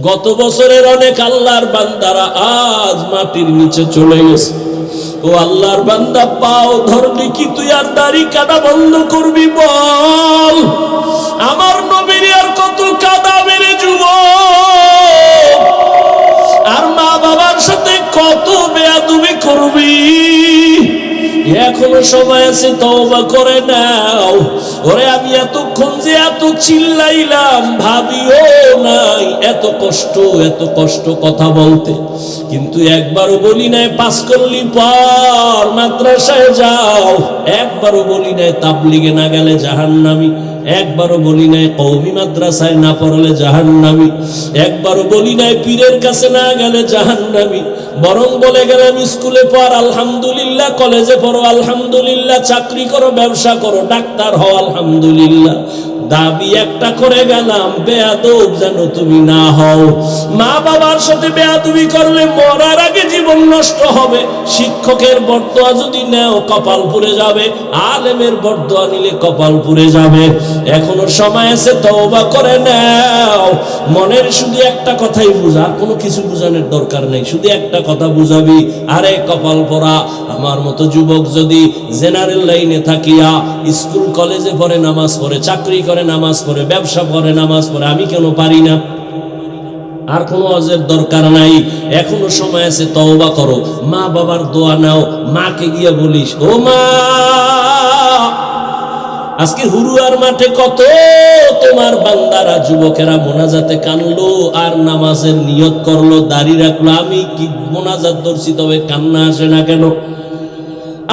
গত বছরের অনেক আল্লাহর বান্দারা আজ মাটির নিচে চলে গেছে। ও আল্লাহর বান্দা, পাও ধরলি কি তুই আর দাড়ি কাটা বন্ধ করবি? বল, আমার নবীর আর কত কাদা মেরে যুবক, আর মা বাবার সাথে কত বেয়াদবি করবি? এখনো সময় আছে, তওবা করে নাও। ওরে আমি এতক্ষণ যে এত চিল্লাইলাম, ভাবিও নাই এত কষ্ট কথা বলতে, কিন্তু একবারও বলি নাই পাস করলি পর মাদ্রাসায় যাও, একবারও বলি নাই তাবলিগে না গেলে জাহান্নামী, একবারও বলি নাই কওমি মাদ্রাসায় না পড়লে জাহান্নামী, একবারও বলি নাই পীরের কাছে না গেলে জাহান্নামী। বরং বলে গেলাম স্কুলে পড় আলহামদুলিল্লাহ, কলেজে পড়ো আলহামদুলিল্লাহ, চাকরি করো, ব্যবসা করো, ডাক্তার হও আলহামদুলিল্লাহ। দাবি একটা করে গেলাম, বেয়াদব যেন তুমি না হও। মা বাবার সাথে বেয়াদবি করলে মরার আগে জীবন নষ্ট হবে। শিক্ষকের বরদোয়া যদি নেও কপাল পুড়ে যাবে, আলেমের বরদোয়া নিলে কপাল পুড়ে যাবে। এখনো সময় আছে, তওবা করে নাও। মনের শুধু একটা কথাই বুঝা, কোনো কিছু বুঝানোর দরকার নেই, শুধু একটা কথা বুঝাবি, আরে কপাল পড়া আমার মতো যুবক যদি জেনারেল লাইনে থাকিয়া স্কুল কলেজে পড়ে, নামাজ পড়ে, চাকরি করে, নামাজ পড়ে, ব্যবসা করে, নামাজ পড়ে, আমি কেন পারি না? আর কোনো অজের দরকার নাই, এখনো সময় আছে, তওবা করো। মা বাবার দোয়া নাও, মাকে গিয়ে বলিস, ও মা, আজকে হুরুয়ার মাঠে কত তোমার বান্দারা যুবকেরা মোনাজাতে কানলো আর নামাজের নিয়ত করলো, দাড়ি রাখলো, আমি কি মোনাজাত ধরছি তবে কান্না আসে না কেন?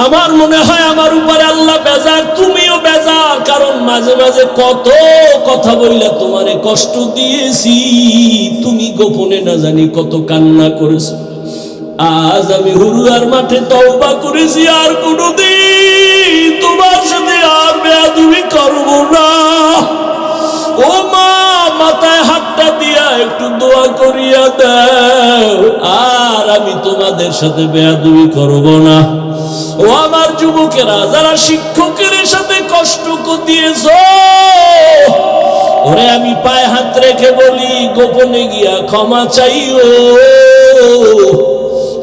আমার মনে হয় আমার উপরে আল্লাহ বেজার, তুমিও বেজার, কারণ মাঝে মাঝে কত কথা বইলা তোমারে কষ্ট দিয়েছি, তুমি গোপনে না জানি কত কান্না করেছো। আজ আমি হুরুয়ার মাঠে তওবা করেছি, আর কোনোদিন তোমার সাথে আর বেয়াদবি করব না। ও মা, মাথায় হাতটা দিয়া একটু দোয়া করিয়া দাও, আর আমি তোমাদের সাথে বেয়াদবি করব না। ও আমার যুবকেরা, যারা শিক্ষকের সাথে কষ্ট দিয়েছ, ওরে আমি পায়ে হাত রেখে বলি, গোপনে গিয়া ক্ষমা চাইও।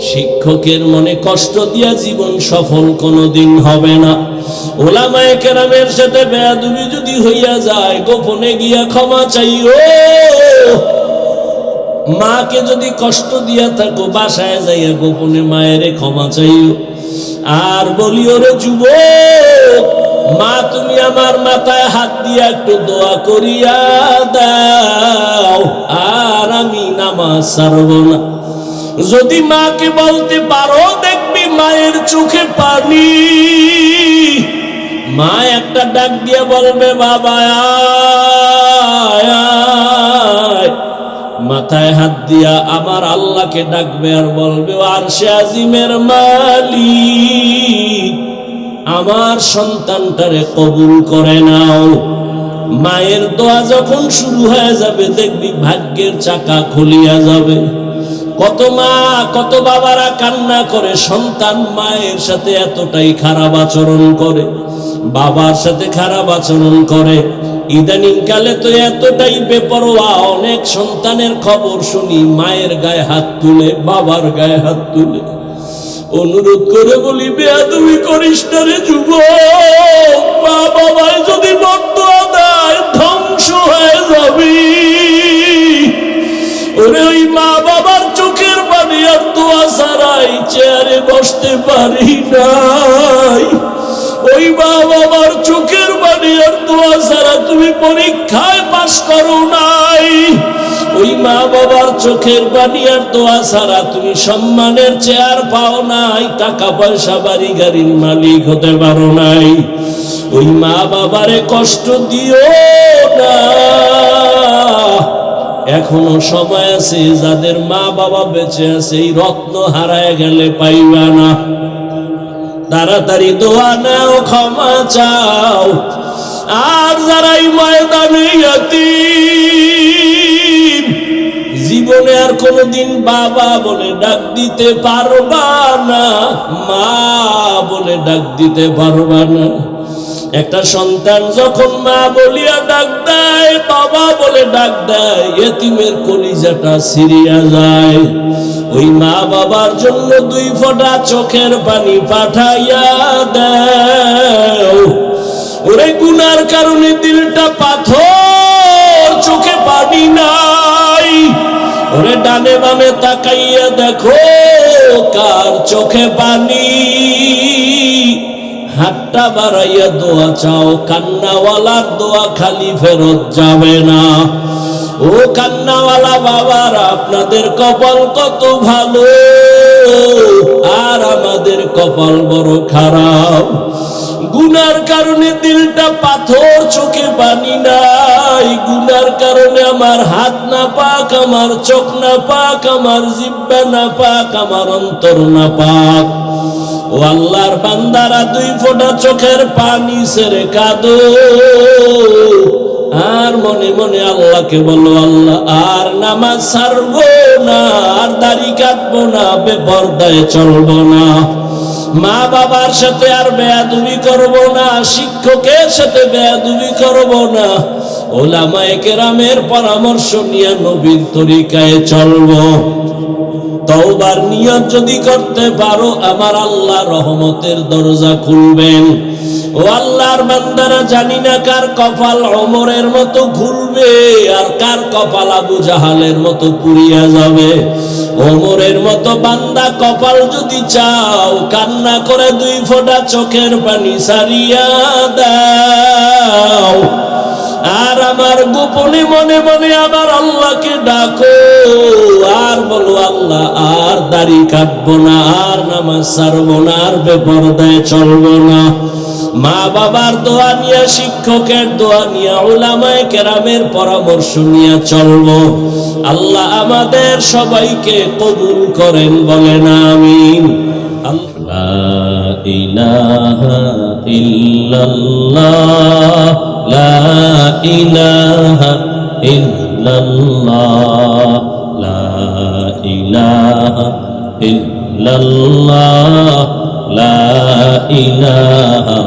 শিক্ষকের মনে কষ্ট দিয়া জীবন সফল কোনোদিন হবে না। ওলামায়ে কেরামের সাথে বেয়াদবি যদি হইয়া যায়, গোপনে গিয়া ক্ষমা চাইও। মাকে যদি কষ্ট দিয়া থাকো, বাসায় যাইয়া গোপনে মায়ের ক্ষমা চাইও। আর বলি, ওরে যুবক, মা তুমি আমার মাথায় হাত দিয়া একটু দোয়া করিয়া দাও, আর আমি নামাজ ছাড়ব না। যদি মাকে বলতে পারো, দেখবি মায়ের চোখে পানি। মা একটা ডাক দিয়ে বলবে, বাবা আয়। মাথায় হাত দিয়া আমার আল্লাহকে ডাকবে আর বলবে, আরশে আজিমের মালিক, আমার সন্তানটারে কবুল করে নাও। মায়ের দোয়া যখন শুরু হয়ে যাবে, দেখবি ভাগ্যের চাকা খুলিয়া যাবে। কত মা, কত বাবারা কান্না করে, সন্তান মায়ের সাথে এতটাই খারাপ আচরণ করে, বাবার সাথে খারাপ আচরণ করে। ইদানিং কালে তো এতটাই বেপরোয়া, অনেক সন্তানের খবর শুনি মায়ের গায়ে হাত তুলে, বাবার গায়ে হাত তুলে। অনুরোধ করে বলি, বেয়াদবি করিস না রে যুবক। মা বাবায় যদি বদদোয়া দেয়, ধ্বংস হয়ে যাবি। ওরে ওই মা বাবার চোখের পানি আর দোয়া ছাড়াই চেয়ারে বসতে পারি নাই। ওই মা বাবার চোখের পানি আর দোয়া ছাড়া তুমি পরীক্ষায় পাস করো নাই। ওই মা বাবার চোখের পানি আর দোয়া ছাড়া তুমি সম্মানের চেয়ার পাও নাই, টাকা পয়সা বাড়ি গাড়ির মালিক হতে পারো নাই। ওই মা বাবারে কষ্ট দিও না। এখনো সময় আছে, যাদের মা বাবা বেঁচে আছে, এই রত্ন হারায় গেলে পাইবা না। তাড়াতাড়ি দোয়া নাও, ক্ষমা চাও। আর যারাই ময়দানে ইয়াতীম, জীবনে আর কোনোদিন বাবা বলে ডাক দিতে পারবা না, মা বলে ডাক দিতে পারবা না। একটা সন্তান যখন মা বলিয়া ডাক দেয়, বাবা বলে ডাক দেয়, এতিমের কলিজাটা ছিঁড়িয়া যায়। ওই মা বাবার জন্য 2 ফোঁটা চোখের পানি পাঠাইয়া দেও। ওরে গুনার কারণে দিলটা পাথর, চোখে পানি নাই। ওরে ডানে বামে তাকাইয়া দেখো কার চোখে পানি। হাতটা বাড়াইয়া দোয়া চাও, কান্নাওয়ালার দোয়া খালি ফেরত যাবে না। ও কান্নাওয়ালা বাবারা, আপনাদের কপাল কত ভালো, আর আমাদের কপাল বড় খারাপ। গুনার কারণে দিলটা পাথর, চোখে পানি নাই। গুনার কারণে আমার হাত না পাক, আমার চোখ না পাক, আমার জিহ্বা না পাক, আমার অন্তর না পাক। ও আল্লাহর বান্দারা, 2 ফোঁটা চোখের পানি ছেড়ে কাঁদো, আর মনে মনে আল্লাহকে বলো, আল্লাহ আর নামাজ ছাড়বো না, আর দাড়ি কাটবো না, বেপরদায় চলবো না, মা বাবার সাথে আর বেয়াদবি করব না, শিক্ষকের সাথে বেয়াদবি করব না, ওলামায়ে কেরামের পরামর্শ নিয়ে নবীর তরিকায় চলবো। তওবার নিয়ত যদি করতে পারো, আমার আল্লাহ রহমতের দরজা খুলবেন। ও আল্লাহর বান্দারা, জানি না কার কপাল ওমরের মতো খুলবে, আর কার কপাল আবু জাহালের মতো পুড়িয়া যাবে। ওমরের মতো বান্দা কপাল যদি চাও, কান্না করে 2 ফোঁটা চোখের পানি সারিয়া দাও, আর আমার গোপনে মনে মনে আমার আল্লাহকে ডাকো, আর বলো, আল্লাহ আর দাড়ি কাটবো না, আর নামাজ ছাড়বো না, আর বেপরদায় চলবো না। মা বাবার দোয়া নিয়ে, শিক্ষকের দোয়া নিয়ে, উলামায়ে কেরামের পরামর্শ নিয়ে চলবো। আল্লাহ আমাদের সবাইকে কবুল করেন, বলেন আমিন। লা ইলাহা ইল্লাল্লাহ, লা ইলাহা ইল্লাল্লাহ, লা ইলাহা ইল্লাল্লাহ, লা ইলাহা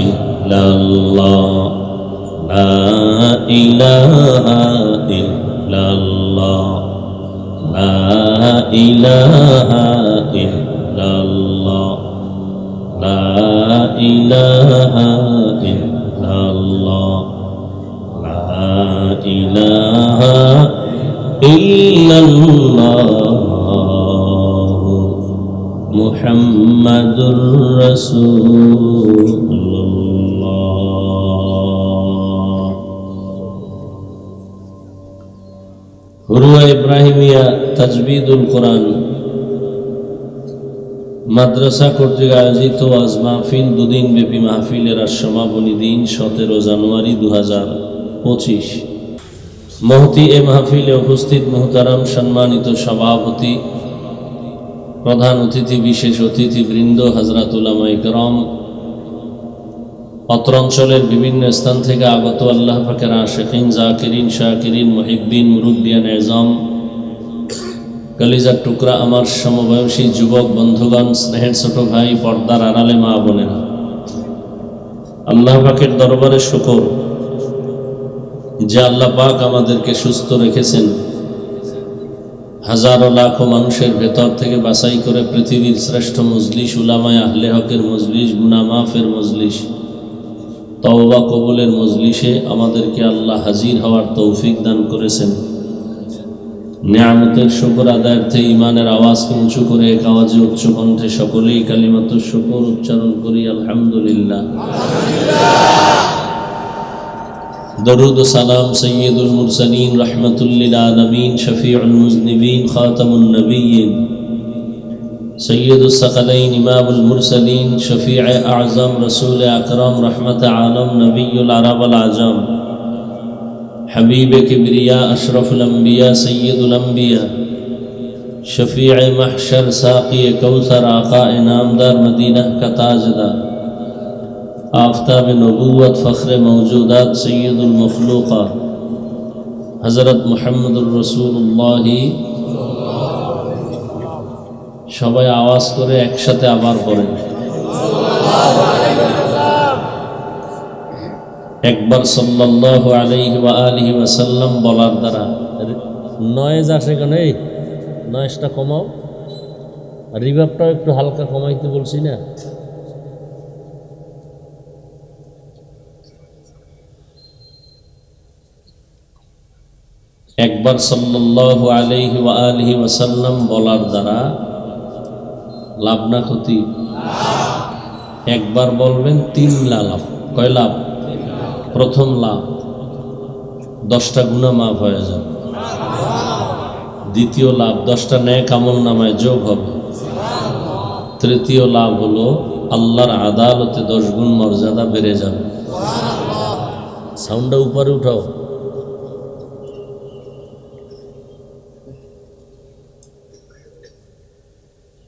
ইল্লাল্লাহ, লা ইলাহা ইল্লাল্লাহ, লা ইলাহা ইল্লাল্লাহ, লা ইলাহা ইল্লাল্লাহ, লা ইলাহা ইল্লাল্লাহ, মুহাম্মাদুর রাসূলুল্লাহ। হুরুয়া ইব্রাহিমিয়া তাজবিদুল কোরআন মাদ্রাসা কর্তৃক আয়োজিত আজ মাহফিল, 2 দিন ব্যাপী মাহফিলের আজ সমাপনী দিন 17 জানুয়ারি 2025। মহতি এ মাহফিলে উপস্থিত মুহতারাম সম্মানিত সভাপতি, প্রধান অতিথি, বিশেষ অতিথি বৃন্দ, হযরত উলামায়ে কেরাম, অত্র অঞ্চলের বিভিন্ন স্থান থেকে আগত আল্লাহ পাকের আশিকিন, জাকিরিন, শাকিরিন, মুহিব্বিন, মুরব্বিয়ান এজাম, কলিজার টুকরা আমার সমবয়সী যুবক বন্ধুগণ, স্নেহের ছোট ভাই, পর্দার আড়ালে মা বোনেরা, আল্লাহ পাকের দরবারে শুকর যে আল্লাহ পাক আমাদেরকে সুস্থ রেখেছেন। হাজারো লাখো মানুষের ভেতর থেকে বাছাই করে পৃথিবীর শ্রেষ্ঠ মজলিস, উলামায়ে আহলে হকের মজলিস, গুনাহ মাফের মজলিস, তওবা কবুলের মজলিসে আমাদেরকে আল্লাহ হাজির হওয়ার তৌফিক দান করেছেন। নিয়ামতের শুকর আদায়ার্থে ইমানের আওয়াজকে উঁচু করে এক আওয়াজে উচ্চ কণ্ঠে সকলেই কালিমাতুশ শুকর উচ্চারণ করি, আলহামদুলিল্লাহ। দরুদ ও সালাম সৈয়দুল মুরসালিন, রাহমাতুল লিল আলামিন, শফিউল মুজনিবিন, খাতামুন নবিয়্যিন, সৈয়দুস সাকালাইন, ইমামুল মুরসালিন, শফিয়ে আযম, রাসূল আকরাম, রাহমাতে আলম, নবিয়ুল আরব ওয়াল আজম, حبیب کبریا اشرف الانبیاء سید الانبیاء شفیع محشر ساقی کوثر آقا انعامدار مدینہ کا تاجدار آفتاب نبوت فخر موجودات سید المخلوقات حضرت محمد الرسول اللہ সবাই আওয়াজ করে একসাথে আবার পড়েন একবার সাল্লাল্লাহু আলাইহি ওয়া আলিহি ওয়াসাল্লাম বলার দ্বারা নয়েজ আসে কেন? এই নয়েজটা কমাও, রিভার্বটাও একটু হালকা কমাইতে বলছি না? একবার সাল্লাল্লাহু আলাইহি ওয়া আলিহি ওয়াসাল্লাম বলার দ্বারা লাভ না ক্ষতি? একবার বলবেন 3 লাভ। কয় লাভ? প্রথম লাভ 10টা গুনাহ মাফ হয়ে যাবে। দ্বিতীয় লাভ 10টা নেক আমল নামায় যোগ হবে। তৃতীয় লাভ হলো আল্লাহর আদালতে 10 গুণ মর্যাদা বেড়ে যাবে। সাউন্ডটা উপরে উঠাও।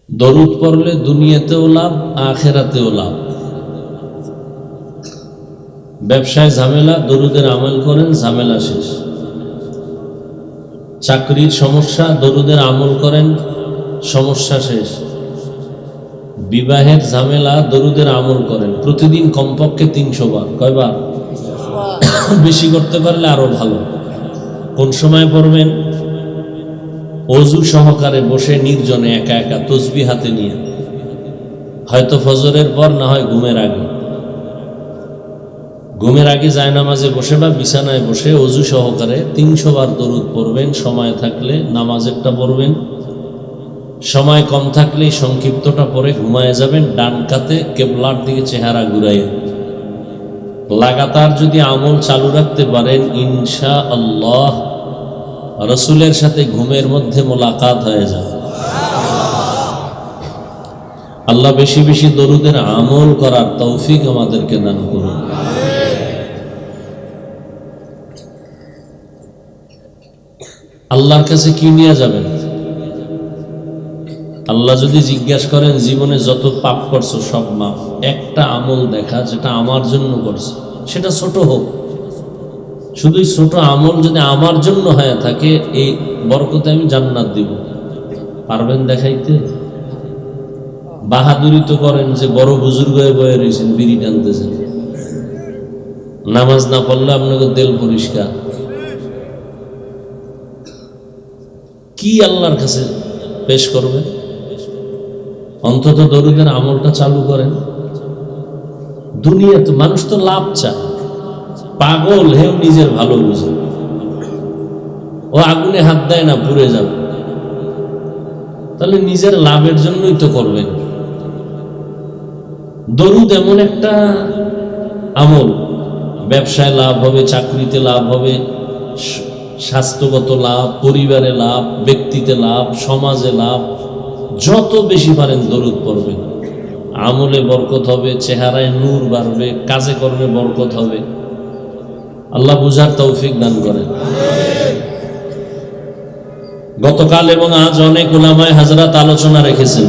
দরুদ পড়লে দুনিয়াতেও লাভ, আখিরাতেও লাভ। ব্যবসায় ঝামেলা, দরুদের আমল করেন, ঝামেলা শেষ। চাকরির সমস্যা, দরুদের আমল করেন, সমস্যা শেষ। বিবাহের ঝামেলা, দরুদের আমল করেন, প্রতিদিন কমপক্ষে 300 বার। কয়বার? বেশি করতে পারলে আরো ভালো। কোন সময় পড়বেন? অজু সহকারে বসে নির্জনে একা একা তসবিহ হাতে নিয়ে, হয়তো ফজরের পর, না হয় ঘুমের আগে। ঘুমের আগে জায়নামাজে বসে বা বিছানায় বসে অজু সহকারে 300 বার দরুদ পড়বেন। সময় থাকলে নামাজেরটা পড়বেন, সময় কম থাকলে সংক্ষিপ্তটা পড়ে ঘুমায় যাবেন। ডান কাতে কেবলার দিকে চেহারা ঘুরাইয়া লাগাতার যদি আমল চালু রাখতে পারেন, ইনশাআল্লাহ রসুলের সাথে ঘুমের মধ্যে মোলাকাত হয়ে যায়। আল্লাহ বেশি বেশি দরুদের আমল করার তৌফিক আমাদেরকে দান করুন। আল্লাহর কাছে কি নিয়ে যাবেন? আল্লাহ যদি জিজ্ঞাসা করেন জীবনে যত পাপ করছো সব মাফ, একটা আমল দেখা যেটা আমার জন্য করছো, সেটা ছোট হোক, শুধুই ছোট আমল যদি আমার জন্য হয়ে থাকে, এই বরকতে আমি জান্নাত দিব। পারবেন দেখাইতে? বাহাদুরি তো করেন যে বড় বুজুর্গ হয়ে বয়ে রয়েছেন, বিড়ি টানতেছেন, নামাজ না পড়লে আপনাকে দিল পরিষ্কার। কি আল্লাহর কাছে পেশ করবে? অন্তত দরুদের আমলটা চালু করেন। দুনিয়া তো মানুষ তো লাভ চায়, পাগল হেও নিজের ভালো বুঝে, ও আগুনে হাত দেয় না, পুড়ে যাবে। তাহলে নিজের লাভের জন্যই তো করবেন। দরুদ এমন একটা আমল, ব্যবসায় লাভ হবে, চাকরিতে লাভ হবে, স্বাস্থ্যগত লাভ, পরিবারে লাভ, ব্যক্তিতে লাভ, সমাজে লাভ। যত বেশি পারেন দরুদ পড়বেন, আমলে বরকত হবে, চেহারায় নূর বাড়বে, কাজে কর্মে বরকত হবে। আল্লাহ বুঝার তৌফিক দান করেন। গতকাল এবং আজ অনেক উলামায়ে হাজরাত আলোচনা রেখেছেন,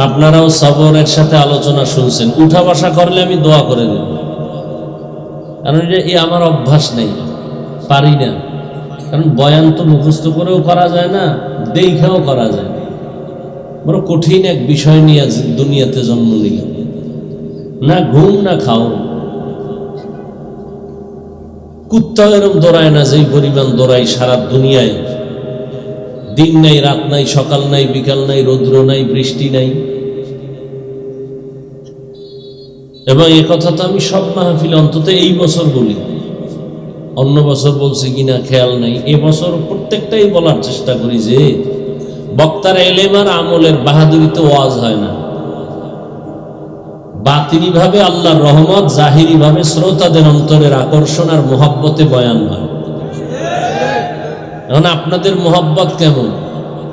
আপনারাও সবরের সাথে আলোচনা শুনছেন। উঠা বসা করলে আমি দোয়া করে দেব, কারণ এই আমার অভ্যাস নেই, পারি না। কারণ বয়ান তো মুখস্থ করেও করা যায় না, দেখাও করা যায় না। বড় কঠিন এক বিষয় নিয়ে দুনিয়াতে জন্ম নিলাম, না ঘুম না খাও। কুত্তা এরম দৌড়ায় না যেই পরিমাণ দৌড়াই সারা দুনিয়ায়। দিন নাই, রাত নাই, সকাল নাই, বিকাল নাই, রৌদ্র নাই, বৃষ্টি নাই। এবং এ কথা তো আমি সব মাহফিলে অন্তত এই বছর বলি, অন্য বছর বলছি কিনা খেয়াল নাই। এবছর প্রত্যেকটাই বলার চেষ্টা করি যে বক্তার এলেম আর আমলের বাহাদুরিতে ওয়াজ হয় না, বাতিনি ভাবে আল্লাহর রহমত, জাহিরি ভাবে শ্রোতাদের অন্তরের আকর্ষণ আর মোহাব্বতে বয়ান হয়। এখন আপনাদের মোহাব্বত কেমন,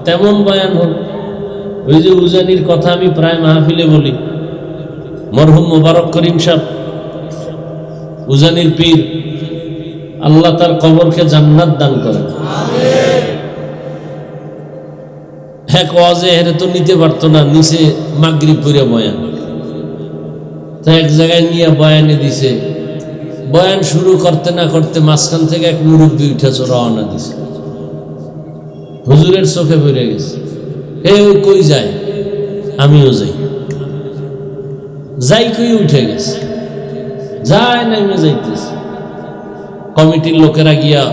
তেমন বয়ান হোক। ওই যে উজানির কথা আমি প্রায় মাহফিলে বলি, মরহুম মোবারক করিম সাহেব উজানির পীর, আল্লাহ তার কবরকে জান্নাত দান করেন। হ্যাঁ, ওয়াজে হেরে তো নিতে পারতো না, নিচে মাগরিব পড়ে বয়ান, তো এক জায়গায় নিয়ে বয়ানে দিছে। বয়ান শুরু করতে না করতে মাঝখান থেকে এক মুরব্বী উঠে রওনা দিছে, হুজুরের চোখে পড়ে গেছে। হে ওই কই যায়? আমিও যাই, যাই কই উঠে গেছে। যায় নেমে যাইতেছে। কমিটির লোকেরা গিয়া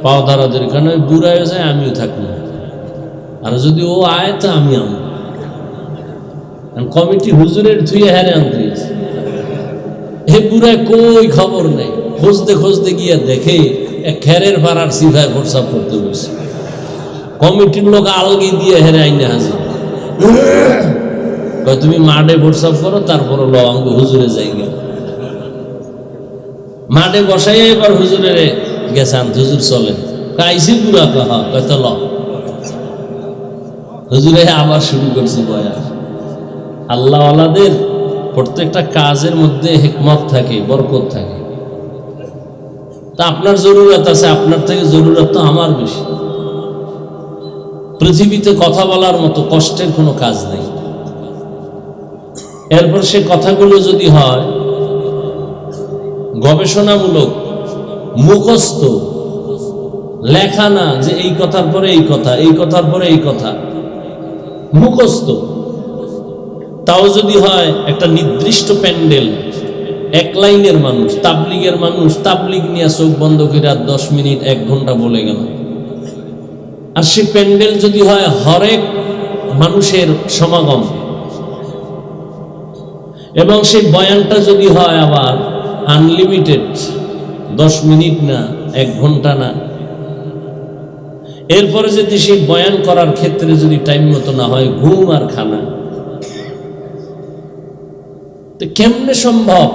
পাও ধরাধরি, কারণ ওই বুড়া হয়ে যায়, আমিও থাকবো, আর যদি ও আয় তো আমি আনবো। কমিটি হুজুরের থুয়ে হারে আনতে গেছে, হে বুড়ায় কই খবর নেই। খুঁজতে খুঁজতে গিয়া দেখে খেরের পাড়ার সিধায় প্রসাব করতে বসে। কমিটির লোক আলগি দিয়ে হেরে আইনে হাজির, তুমি মাঠে প্রসাব করো, তারপর ল আঙ্গ হুজুরে যাই গেল। মাঠে বসাই এবার হুজুরের গেছে আনতে, হুজুর চলেন, আইসি বুড়া কত ল। হুজুরে আবার শুরু করছি বয়ান। আল্লাহ আল্লাহদের প্রত্যেকটা কাজের মধ্যে হিকমত থাকে, বরকত থাকে। তা আপনার জরুরত আছে, আপনার থেকে জরুরত তো আমার বেশি। পৃথিবীতে কথা বলার মতো কষ্টের কোনো কাজ নেই। এরপর সে কথাগুলো যদি হয় গবেষণামূলক, মুখস্থ, লেখা না যে এই কথার পরে এই কথা, এই কথার পরে এই কথা, মুখস্থ, তাও যদি হয় একটা নির্দিষ্ট প্যান্ডেল, এক লাইনের মানুষ, তাবলিগের মানুষ, তাবলিগ নিয়ে চোখ বন্ধ করে 10 মিনিট 1 ঘন্টা বলে গেল। আর সে প্যান্ডেল যদি হয় হরেক মানুষের সমাগম, এবং সেই বয়ানটা যদি হয় আবার আনলিমিটেড, 10 মিনিট না, 1 ঘন্টা না, এরপরে যদি সেই বয়ান করার ক্ষেত্রে যদি টাইম মতো না হয়, ঘুম আর খানা, তো কেমনে সম্ভব?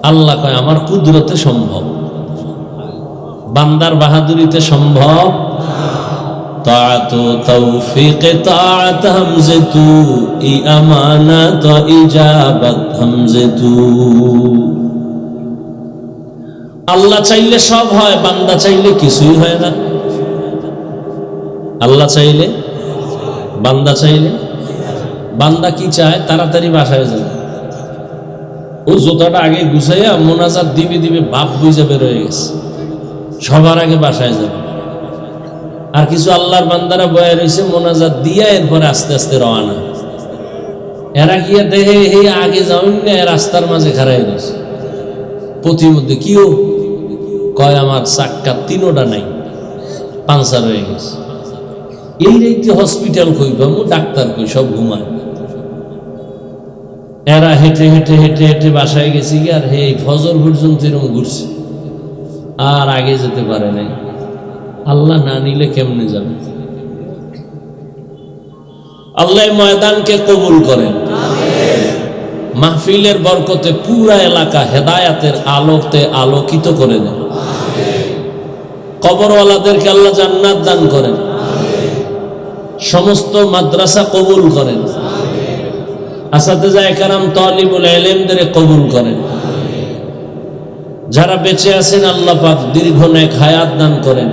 আল্লাহ কয় আমার কুদরতে সম্ভব, বান্দার বাহাদুরিতে সম্ভব। তাআতু তৌফিকে তাআত হামজাতু, ই আমানাত ইজাবাত হামজাতু। আল্লাহ চাইলে সব হয়, বান্দা চাইলে কিছুই হয় না। আল্লাহ চাইলে, বান্দা চাইলে। বান্দা কি চায়? তাড়াতাড়ি বাসায় যাবে, ও জোতাটা আগে গুছাইয়া মোনাজাত দিবে দিবে বাপ বুঝে বের হয়ে গেছে, সবার আগে বাসায় যাবে। আর কিছু আল্লাহর বান্দারা বয়ে রয়েছে, মোনাজাত দিয়া এরপরে আস্তে আস্তে রওনা। এরা গিয়া দেখে হে আগে যাওন না, রাস্তার মাঝে খাড়াই রয়েছে। প্রতিমধ্যে কিও কয় আমার চাক্কা 3টা নাই, পাঞ্চার হয়ে গেছে। এই রাইতে হসপিটাল কই পাবো, ডাক্তার কই, সব ঘুমায়। এরা হেঁটে হেঁটে হেঁটে হেঁটে বাসায় গেছি, আর হে ফজর পর্যন্ত এরকম ঘুরছে, আর আগে যেতে পারে নাই। আল্লাহ না নিলে কেমনে যাবে? আল্লাহ ময়দানকে কবুল করেন, মাহফিলের বরকতে পুরা এলাকা হেদায়াতের আলোতে আলোকিত করে দেন। কবরওয়ালাদেরকে আল্লাহ জান্নাত দান করেন, সমস্ত মাদ্রাসা কবুল করেন, আসাতেজা একরাম তালিবুল ইলমদের কবুল করেন। যারা বেঁচে আছেন আল্লাহ পাক দীর্ঘ নেক হায়াত দান করেন।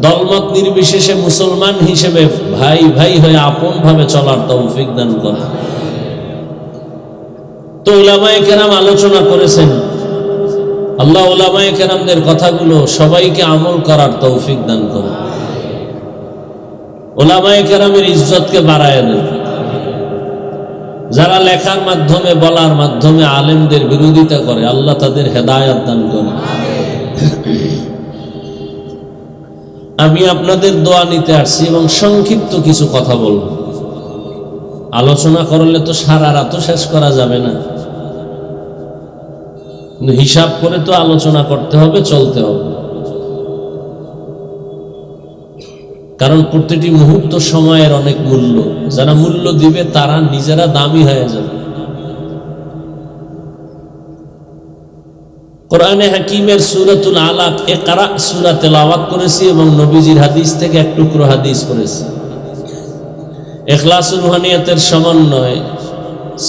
দলমত নির্বিশেষে মুসলমান হিসেবে ভাই ভাই হয়ে আপন ভাবে চলার তৌফিক দান করেন। তো উলামায়ে কেরাম আলোচনা করেছেন, আল্লাহ উলামায়ে কেরামদের কথাগুলো সবাইকে আমল করার তৌফিক দান করেন। উলামায়ে কেরামের ইজ্জতকে বাড়ায় দেন। যারা লেখার মাধ্যমে, বলার মাধ্যমে আলেমদের বিরোধিতা করে, আল্লাহ তাদের হেদায়েত দান করেন। আমি আপনাদের দোয়া নিতে আসছি এবং সংক্ষিপ্ত কিছু কথা বলব। আলোচনা করলে তো সারা রাতও শেষ করা যাবে না, কিন্তু হিসাব করে তো আলোচনা করতে হবে, চলতে হবে। কারণ প্রতিটি মুহূর্ত সময়ের অনেক মূল্য, যারা মূল্য দিবে তারা নিজেরা দামি হয়ে যাবে। কোরআনে হাকিমের সূরাতুল আলাক ইকরা সূরা তেলাওয়াত করেছি এবং নবীজির হাদিস থেকে এক টুকরো হাদিস করেছি। ইখলাসুর রুহানিয়াতের সমন্বয়,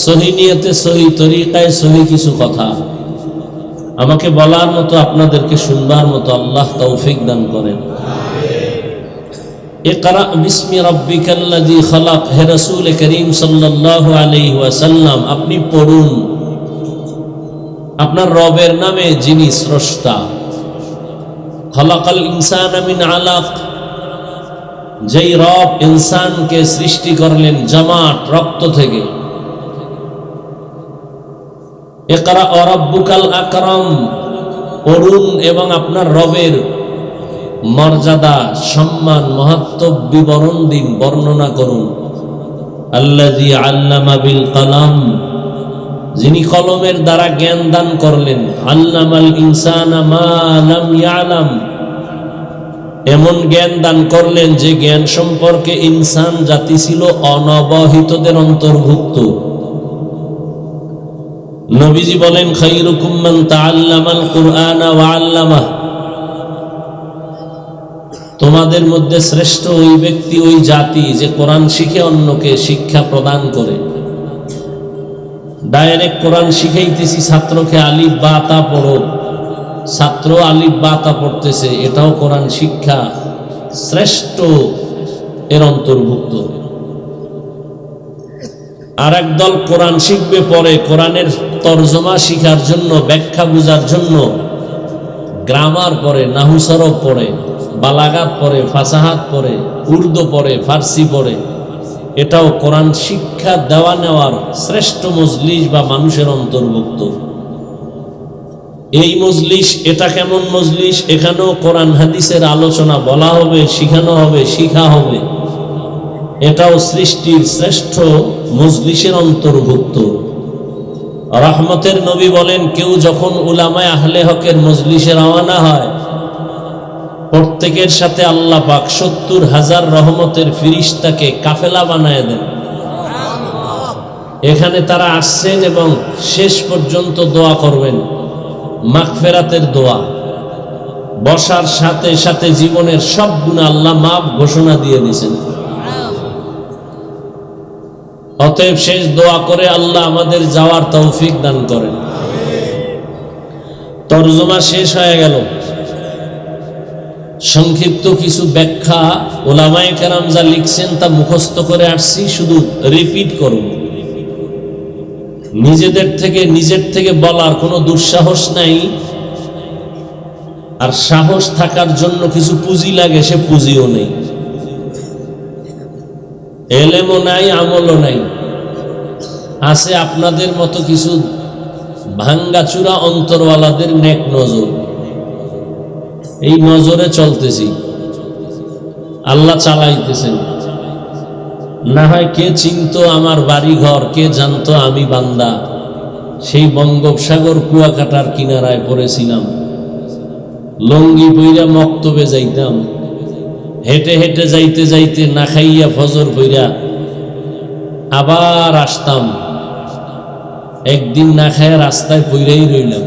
সহি নিয়তে, সহি তরিকায়, সহি কিছু কথা আমাকে বলার মতো, আপনাদেরকে শুনবার মতো আল্লাহ তৌফিক দান করেন। ইকরা বিসমি রাব্বিকাল্লাযী খালাক, হে রাসূল করিম সাল্লাল্লাহু আলাইহি ওয়াসাল্লাম আপনি পড়ুন আপনার রবের নামে যিনি স্রষ্টা। খালাকাল ইনসানা মিন আলাক, যেই রব ইনসানকে সৃষ্টি করলেন জমাট রক্ত থেকে। ইকরা ওয়া রাব্বুকাল আকরাম, পড়ুন এবং আপনার রবের মর্যাদা, সম্মান, মাহাত্ম্য বিবরণ দিন, বর্ণনা করুন। আল্লাযী আল্লামা বিল কলম, যিনি কলমের দ্বারা জ্ঞান দান করলেন। আল্লামাল ইনসানা মা লাম ইয়ালাম, এমন জ্ঞান দান করলেন যে জ্ঞান সম্পর্কে ইনসান জাতি ছিল অনবহিতদের অন্তর্ভুক্ত। নবীজি বলেন, খায়রুকুম মান তাআল্লামাল কুরআনা ওয়া আল্লামাহ, তোমাদের মধ্যে শ্রেষ্ঠ ওই ব্যক্তি, ওই জাতি যে কোরআন শিখে অন্যকে শিক্ষা প্রদান করে। ডাইরেক্ট কোরআন শিখাইতেছি ছাত্রকে আলিফ বা তা পড়ো, ছাত্র আলিফ বা তা পড়তেছে, এটাও কোরআন শিক্ষা, শ্রেষ্ঠ এর অন্তর্ভুক্ত। আর একদল কোরআন শিখবে পরে, কোরআনের তর্জমা শিখার জন্য, ব্যাখ্যা বুঝার জন্য গ্রামার পড়ে, নাহু সরফ পড়ে, বালাগাত পড়ে, ফাসাহাত পড়ে, উর্দু পড়ে, ফার্সি পড়ে। এটাও কোরআন শিক্ষা দেওয়া নেওয়ার শ্রেষ্ঠ মজলিস বা মানুষের অন্তর্ভুক্ত। এই মজলিস, এটা কেমন মজলিস? এখানেও কোরআন হাদিসের আলোচনা বলা হবে, শিখানো হবে, শিখা হবে। এটাও সৃষ্টির শ্রেষ্ঠ মজলিসের অন্তর্ভুক্ত। রহমতের নবী বলেন, কেউ যখন উলামায়ে আহলে হকের মজলিসে রওনা হয়, প্রত্যেকের সাথে আল্লাহ পাক ৭০,০০০ রহমতের ফিরিস্তাকে কাফেলা বানায় দেন। এখানে তারা আসছেন এবং শেষ পর্যন্ত দোয়া করবেন, মাগফিরাতের দোয়া। বসার সাথে সাথে জীবনের সব গুনাহ আল্লাহ মাফ ঘোষণা দিয়ে দিয়েছেন। অতএব শেষ দোয়া করে আল্লাহ আমাদের যাওয়ার তৌফিক দান করেন। তরজমা শেষ হয়ে গেল। সংক্ষিপ্ত কিছু ব্যাখ্যা ওলামায়ে কেরাম যা লিখছেন তা মুখস্থ করে আসছি, শুধু রিপিট করব। নিজের থেকে বলার কোনো দুঃসাহস নাই। আর সাহস থাকার জন্য কিছু পুঁজি লাগে, সে পুঁজিও নেই। এলেমও নাই, আমলও নাই। আছে আপনাদের মতো কিছু ভাঙ্গাচুরা অন্তরওয়ালাদের নেক নজর। এই নজরে চলতেছি, আল্লাহ চালাইতেছেন। না হয় কে চিনতো আমার বাড়ি ঘর, কে জানতো আমি বান্দা। সেই বঙ্গোপসাগর কুয়াকাটার কিনারায় পড়েছিলাম, লঙ্গি পইরা মক্তবে যাইতাম, হেঁটে হেঁটে যাইতে যাইতে না খাইয়া ফজর পইরা আবার আসতাম। একদিন না খাইয়া রাস্তায় পইরাই রইলাম,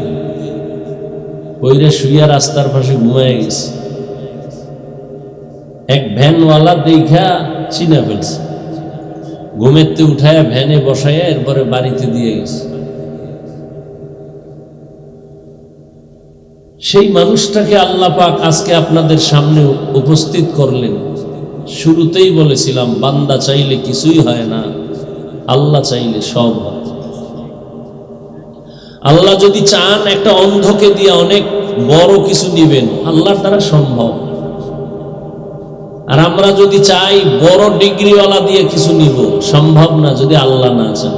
পইরা শুইয়া রাস্তার পাশে ঘুমায় গেছি। এক ভ্যানওয়ালা দেখা চিনা ফেলছে, ঘুমেতে উঠায়া ভ্যানে বসাইয়া এরপরে বাড়িতে দিয়ে গেছে। সেই মানুষটাকে আল্লাহ পাক আজকে আপনাদের সামনে উপস্থিত করলেন। শুরুতেই বলেছিলাম, বান্দা চাইলে কিছুই হয় না, আল্লাহ চাইলে সব হয়। আল্লাহ যদি চান একটা অন্ধকে দিয়ে অনেক বড় কিছু নিবেন, আল্লাহর দ্বারা সম্ভব। আর আমরা যদি চাই বড় ডিগ্রিওয়ালা দিয়ে কিছু নিব, সম্ভব না যদি আল্লাহ না চান।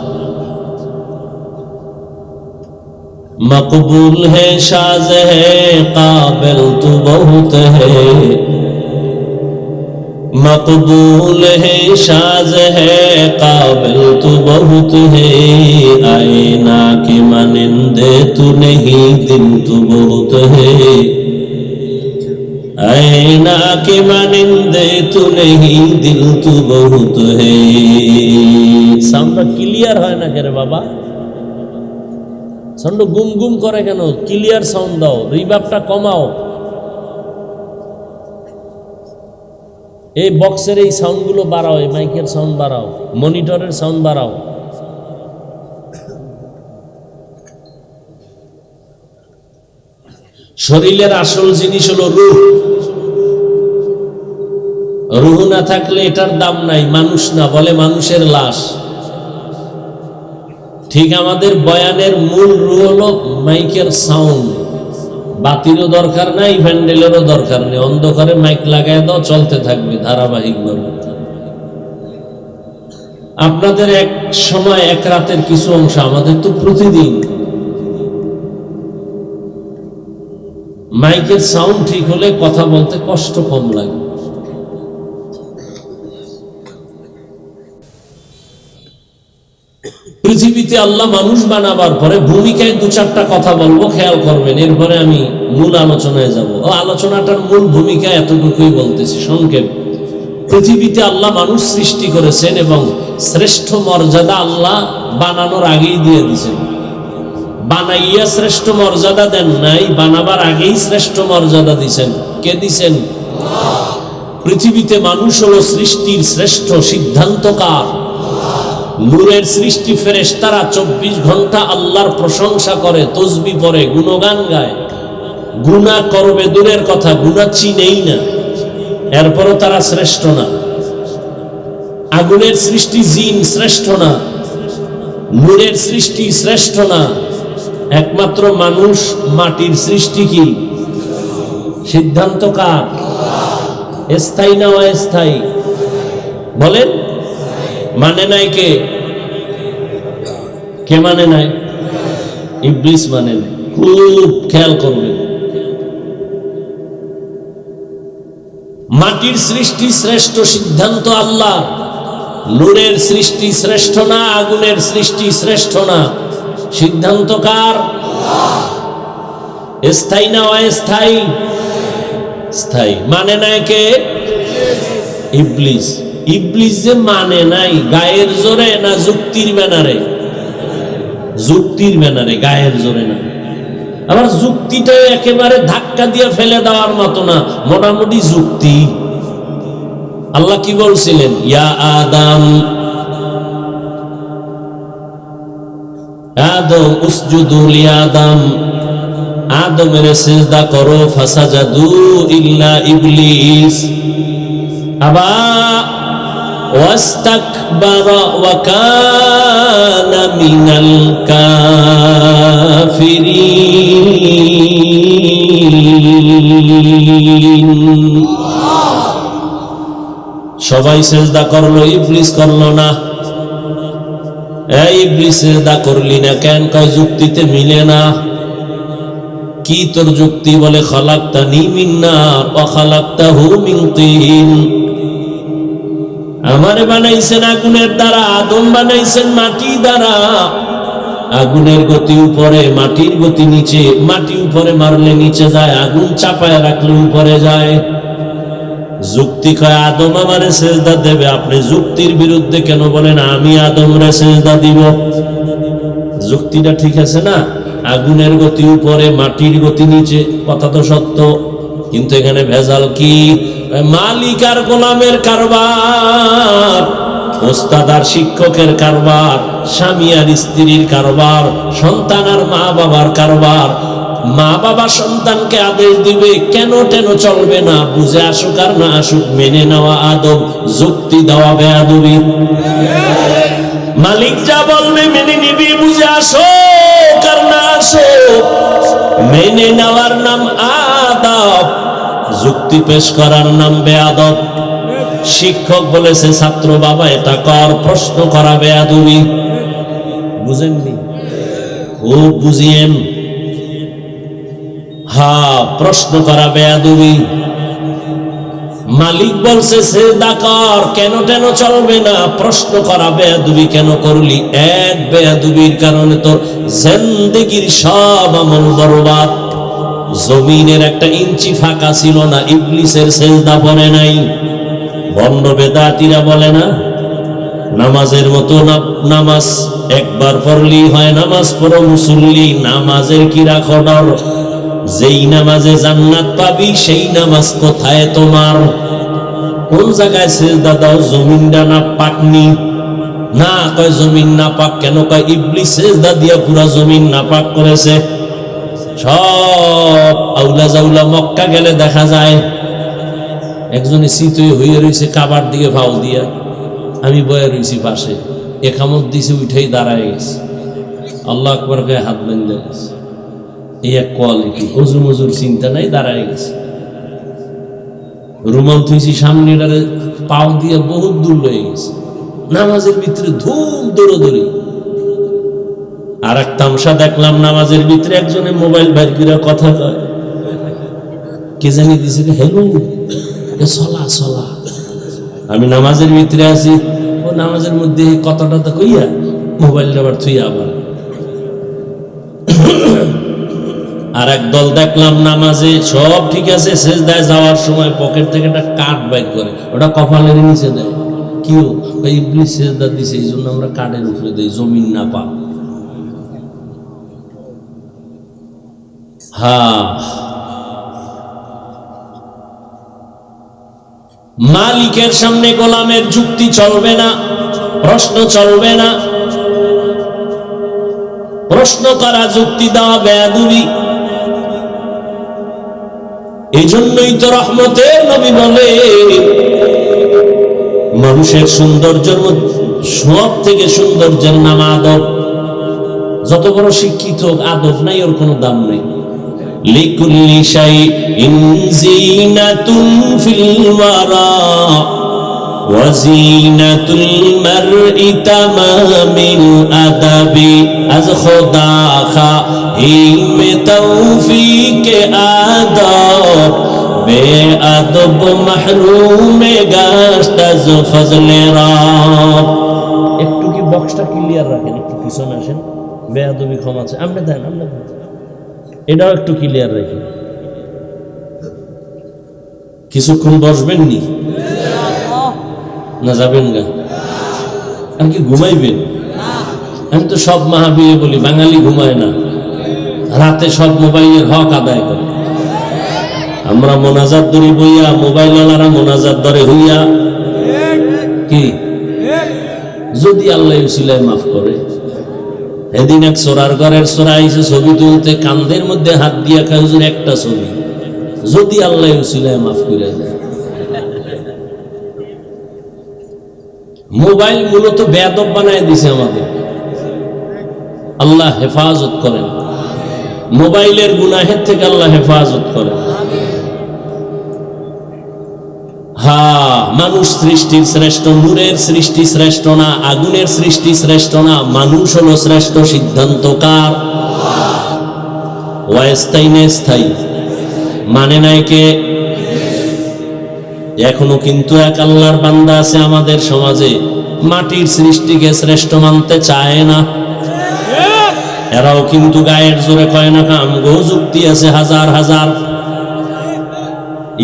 মকবুল হে সাজ হে কাবিল তু বহুত হে, मकबूल है शाज है काबिल तू बहुत है, आईना की मानिंदे तू नहीं दिल तू बहुत है, आईना की मानिंदे तू नहीं दिल तू बहुत है। সাউন্ডটা ক্লিয়ার হয় না কেন বাবা? সাউন্ড গুম গুম করে কেন? ক্লিয়ার সাউন্ড দাও, রিভার্বটা কমাও। এই বক্সের এই সাউন্ডগুলো বাড়াও, এই মাইকের সাউন্ড বাড়াও, মনিটরের সাউন্ড বাড়াও। শরীরের আসল জিনিস হলো রূহ। রূহ না থাকলে এটার দাম নাই, মানুষ না, বলে মানুষের লাশ। ঠিক আমাদের বয়ানের মূল রূহ হলো মাইকের সাউন্ড। বাতিরও দরকার নাই, প্যান্ডেলেরও দরকার নেই, অন্ধকারে মাইক লাগায় দাও, চলতে থাকবে ধারাবাহিকভাবে। আপনাদের এক সময় এক রাতের কিছু অংশ, আমাদের তো প্রতিদিন মাইকের সাউন্ড ঠিক হলে কথা বলতে কষ্ট কম লাগে। পৃথিবীতে আল্লাহ মানুষ বানাবার পরে ভূমিকায় দু চারটা কথা বলবো, খেয়াল করবেন, এরপরে আমি মূল আলোচনায় যাব। আলোচনাটার মূল ভূমিকা এতটুকুই বলতেছি সংক্ষেপ। পৃথিবীতে আল্লাহ মানুষ সৃষ্টি করেছেন এবং শ্রেষ্ঠ মর্যাদা আল্লাহ বানানোর আগেই দিয়ে দিয়েছেন। বানাইয়া শ্রেষ্ঠ মর্যাদা দেন নাই, বানাবার আগেই শ্রেষ্ঠ মর্যাদা দিছেন। কে দিছেন? পৃথিবীতে মানুষ হলো সৃষ্টির শ্রেষ্ঠ সিদ্ধান্তকার। নূরের সৃষ্টি ফেরেশতারা 24 ঘন্টা আল্লাহর প্রশংসা করে, তসবিহ পড়ে, গুণগান গায়। গুনাহ করবে দূরের কথা, গুনাহ চিনেই না, এরপরও তারা শ্রেষ্ঠ না। আগুনের সৃষ্টি জিন শ্রেষ্ঠ না, নূরের সৃষ্টি শ্রেষ্ঠ না, একমাত্র মানুষ মাটির সৃষ্টি। কি সিদ্ধান্ত কার? স্থায়ী না অস্থায়ী? বলেন। মানে নাই কে? কে মানে নাই? ইবলিস মানে নাই। খুব খেয়াল করবেন, মাটির সৃষ্টি শ্রেষ্ঠ সিদ্ধান্ত আল্লাহ, নূরের সৃষ্টি শ্রেষ্ঠ না, আগুনের সৃষ্টি শ্রেষ্ঠ না, সিদ্ধান্ত কার? স্থায়ী না অস্থায়ী? স্থায়ী। মানে নাই কে? ইবলিস। ইবলিস যে মানে নাই গায়ের জোরে না যুক্তির ব্যানারে? যুক্তির ব্যানারে, গায়ের জোরে না। আবার যুক্তিটা একেবারে ধাক্কা দিয়ে ফেলে দেওয়ার মতো না, মোটামুটি যুক্তি। আল্লাহ কি বলছিলেন? ইয়া আদম আদম উসজুদু লিআদম, আদমের সিজদা করো, ফাসাজাদু ইল্লা ইবলিস আবা ওয়াস্তাকবারা ওয়া কানা মিনাল কাফিরিন। সবাই সিজদা করলো, ইবলিস করলো না। এই ইবলিস সিজদা করলি না কেন? কয় যুক্তিতে মিলে না। কি তোর যুক্তি? বলে খালাকতানি মিন নার ওয়া খালাকতাহু মিন তিন। আমারে বানাইছেন আগুনের দ্বারা, আদম বানাইছেন মাটি দ্বারা। আগুনের গতি উপরে, মাটির গতি নিচে। মাটি উপরে মারলে নিচে যায়, আগুন চাপায় রাখলে উপরে যায়। যুক্তি কয় আদম আমারে সেজদা দেবে, আপনি যুক্তির বিরুদ্ধে কেন বলেন আমি আদমরে সেজদা দিব? যুক্তিটা ঠিক আছে না? আগুনের গতি উপরে, মাটির গতি নিচে, কথা তো সত্য। কিন্তু এখানে ভেজাল কি? মালিক আর গোলামের কারবার, ওস্তাদ আর শিক্ষকের কারবার, স্বামী আর স্ত্রীর কারবার, সন্তান আর মা বাবার কারবার। মা বাবা সন্তানকে আদেশ দিবে, কেন টেন চলবে না, বুঝে আসুক আর না আসুক মেনে নেওয়া আদব, যুক্তি দেওয়া বেয়াদবি। মালিক যা বলবে মেনে নিবি, বুঝে আসো আর না আসো মেনে নেওয়ার নাম আদব, যুক্তি পেশ করার নাম বেয়াদব। শিক্ষক বলেছে ছাত্র বাবা এটা কর, প্রশ্ন করা বেয়াদবি। বুঝেননি? খুব বুঝিয়েন। হ্যাঁ, প্রশ্ন করা বেয়াদবি। মালিক বলছে সিজদা কর, কেন টেন চলবে না, প্রশ্ন করা বেয়াদবি কেন করলি? এক বেয়াদবির কারণে তোর জিন্দেগির সব আমল বরবাদ। জমিনের একটা ইঞ্চি ফাঁকা ছিল না, ইবলিসের সিজদা পড়ে নাই। বন্ড বেদাতীরা বলে না নামাজের মতো নামাজ একবার পড়লেই হয়, নামাজ পড়ো মুসল্লি, নামাজের কি রাখো ডর? যেই নামাজে জান্নাত পাবি সেই নামাজ কোথায় তোমার? কোন জায়গায় সিজদা দাও? জমিনটা না পাকনি? না, কয় জমিন না পাক কেন? কয় ইবলিস সিজদা দিয়া পুরা জমিন না পাক করেছে। সব আউলা জাউলা মক্কা গেলে দেখা যায় একজনে শীতই হয়ে রয়েছে কাবার দিকে ফাউল দিয়া, আমি বয়ে রয়েছি পাশে, একামত দিছে, উঠেই দাঁড়ায় গেছে, আল্লাহ আকবার গায়ে হাত বেঁধে গেছে। এই এক কোয়ালিটি, অজু মজুর চিন্তা নাই, দাঁড়ায় গেছে। রুমাল থুইছি সামনেটারে পাও দিয়ে বহুত দূর লয়ে গেছে, নামাজের ভিতরে ধুম দৌড়াদৌড়ি। আর এক তামসা দেখলাম, নামাজের ভিতরে একজনে মোবাইল বাইর করে কথা কয়, কে জানি দিছে হেলো চলা চলা, আমি নামাজের ভিতরে আছি, ও নামাজের মধ্যে কথাটা তো কইয়া মোবাইলটা আবার থুইয়া আবার। আর এক দল দেখলাম নামাজে সব ঠিক আছে, সেজদায় যাওয়ার সময় পকেট থেকে একটা কাঠ বাইর করে ওটা কপালের নিচে দেয়। কিও ইবলিস সেজদা দিছে এই জন্য আমরা কাঠের উপরে দেই, জমিন না পা। হ্যাঁ, মালিকের সামনে গোলামের যুক্তি চলবে না, প্রশ্ন চলবে না। প্রশ্ন করা, যুক্তি দেওয়া বেয়াদবি। এই জন্যই তো রহমতের নবী বলে মানুষের সৌন্দর্যের মধ্যে সব থেকে সৌন্দর্যের নাম আদব। যত বড় শিক্ষিত আদব নাই, ওর কোনো দাম নেই। লিকুল্লি শাইইন যিনাতুন ফিল ওয়ারা ওয়া যিনাতুল মারই তামামিল আদাবি। আজ খোদা খাইমে তৌফিকে আদব বেআদব মাহরুমে গাশত আজ ফজলে রব। একটু কি বক্সটা ক্লিয়ার রাখেন, একটু পিছনে আসেন, বেআদবি ক্ষমা আছে। আপনি দেন, আপনি দেন, এটাও একটু ক্লিয়ার রাখেন। কিছুক্ষণ বসবেন নি না যাবেন গা? আর কি ঘুমাইবেন? আমি তো সব মাহফিলে বলি বাঙালি ঘুমায় না, রাতে সব মোবাইলের হক আদায় করে। আমরা মোনাজাত ধরি বইয়া, মোবাইল ওয়ালারা মোনাজাত ধরে হইয়া। কি যদি আল্লাহ উসিলায় মাফ করে। এদিন এক সোরার ঘরের সোরা আইসে ছবি তুলতে, কান্দের মধ্যে হাত দিয়া খায় একটা ছবি, যদি আল্লাহ উসিলায় মাফ করে দেয়। মোবাইল মূলত বেয়াদব বানায় দিছে আমাদের। আল্লাহ হেফাজত করেন, মোবাইলের গুনাহের থেকে আল্লাহ হেফাজত করেন। হ্যাঁ, মানুষ সৃষ্টির শ্রেষ্ঠ, নূরের সৃষ্টি শ্রেষ্ঠ না, আগুনের সৃষ্টি শ্রেষ্ঠ না, মানুষ হলো শ্রেষ্ঠ। সিদ্ধান্তকার ওয়াস্তাইনে স্থায়ী, মানে নাই কে? এখনো কিন্তু এক আল্লাহর বান্দা আছে আমাদের সমাজে, মাটির সৃষ্টিকে শ্রেষ্ঠ মানতে চায় না। এরাও কিন্তু গায়ের জোরে কয় না, আমগো যুক্তি আছে হাজার হাজার।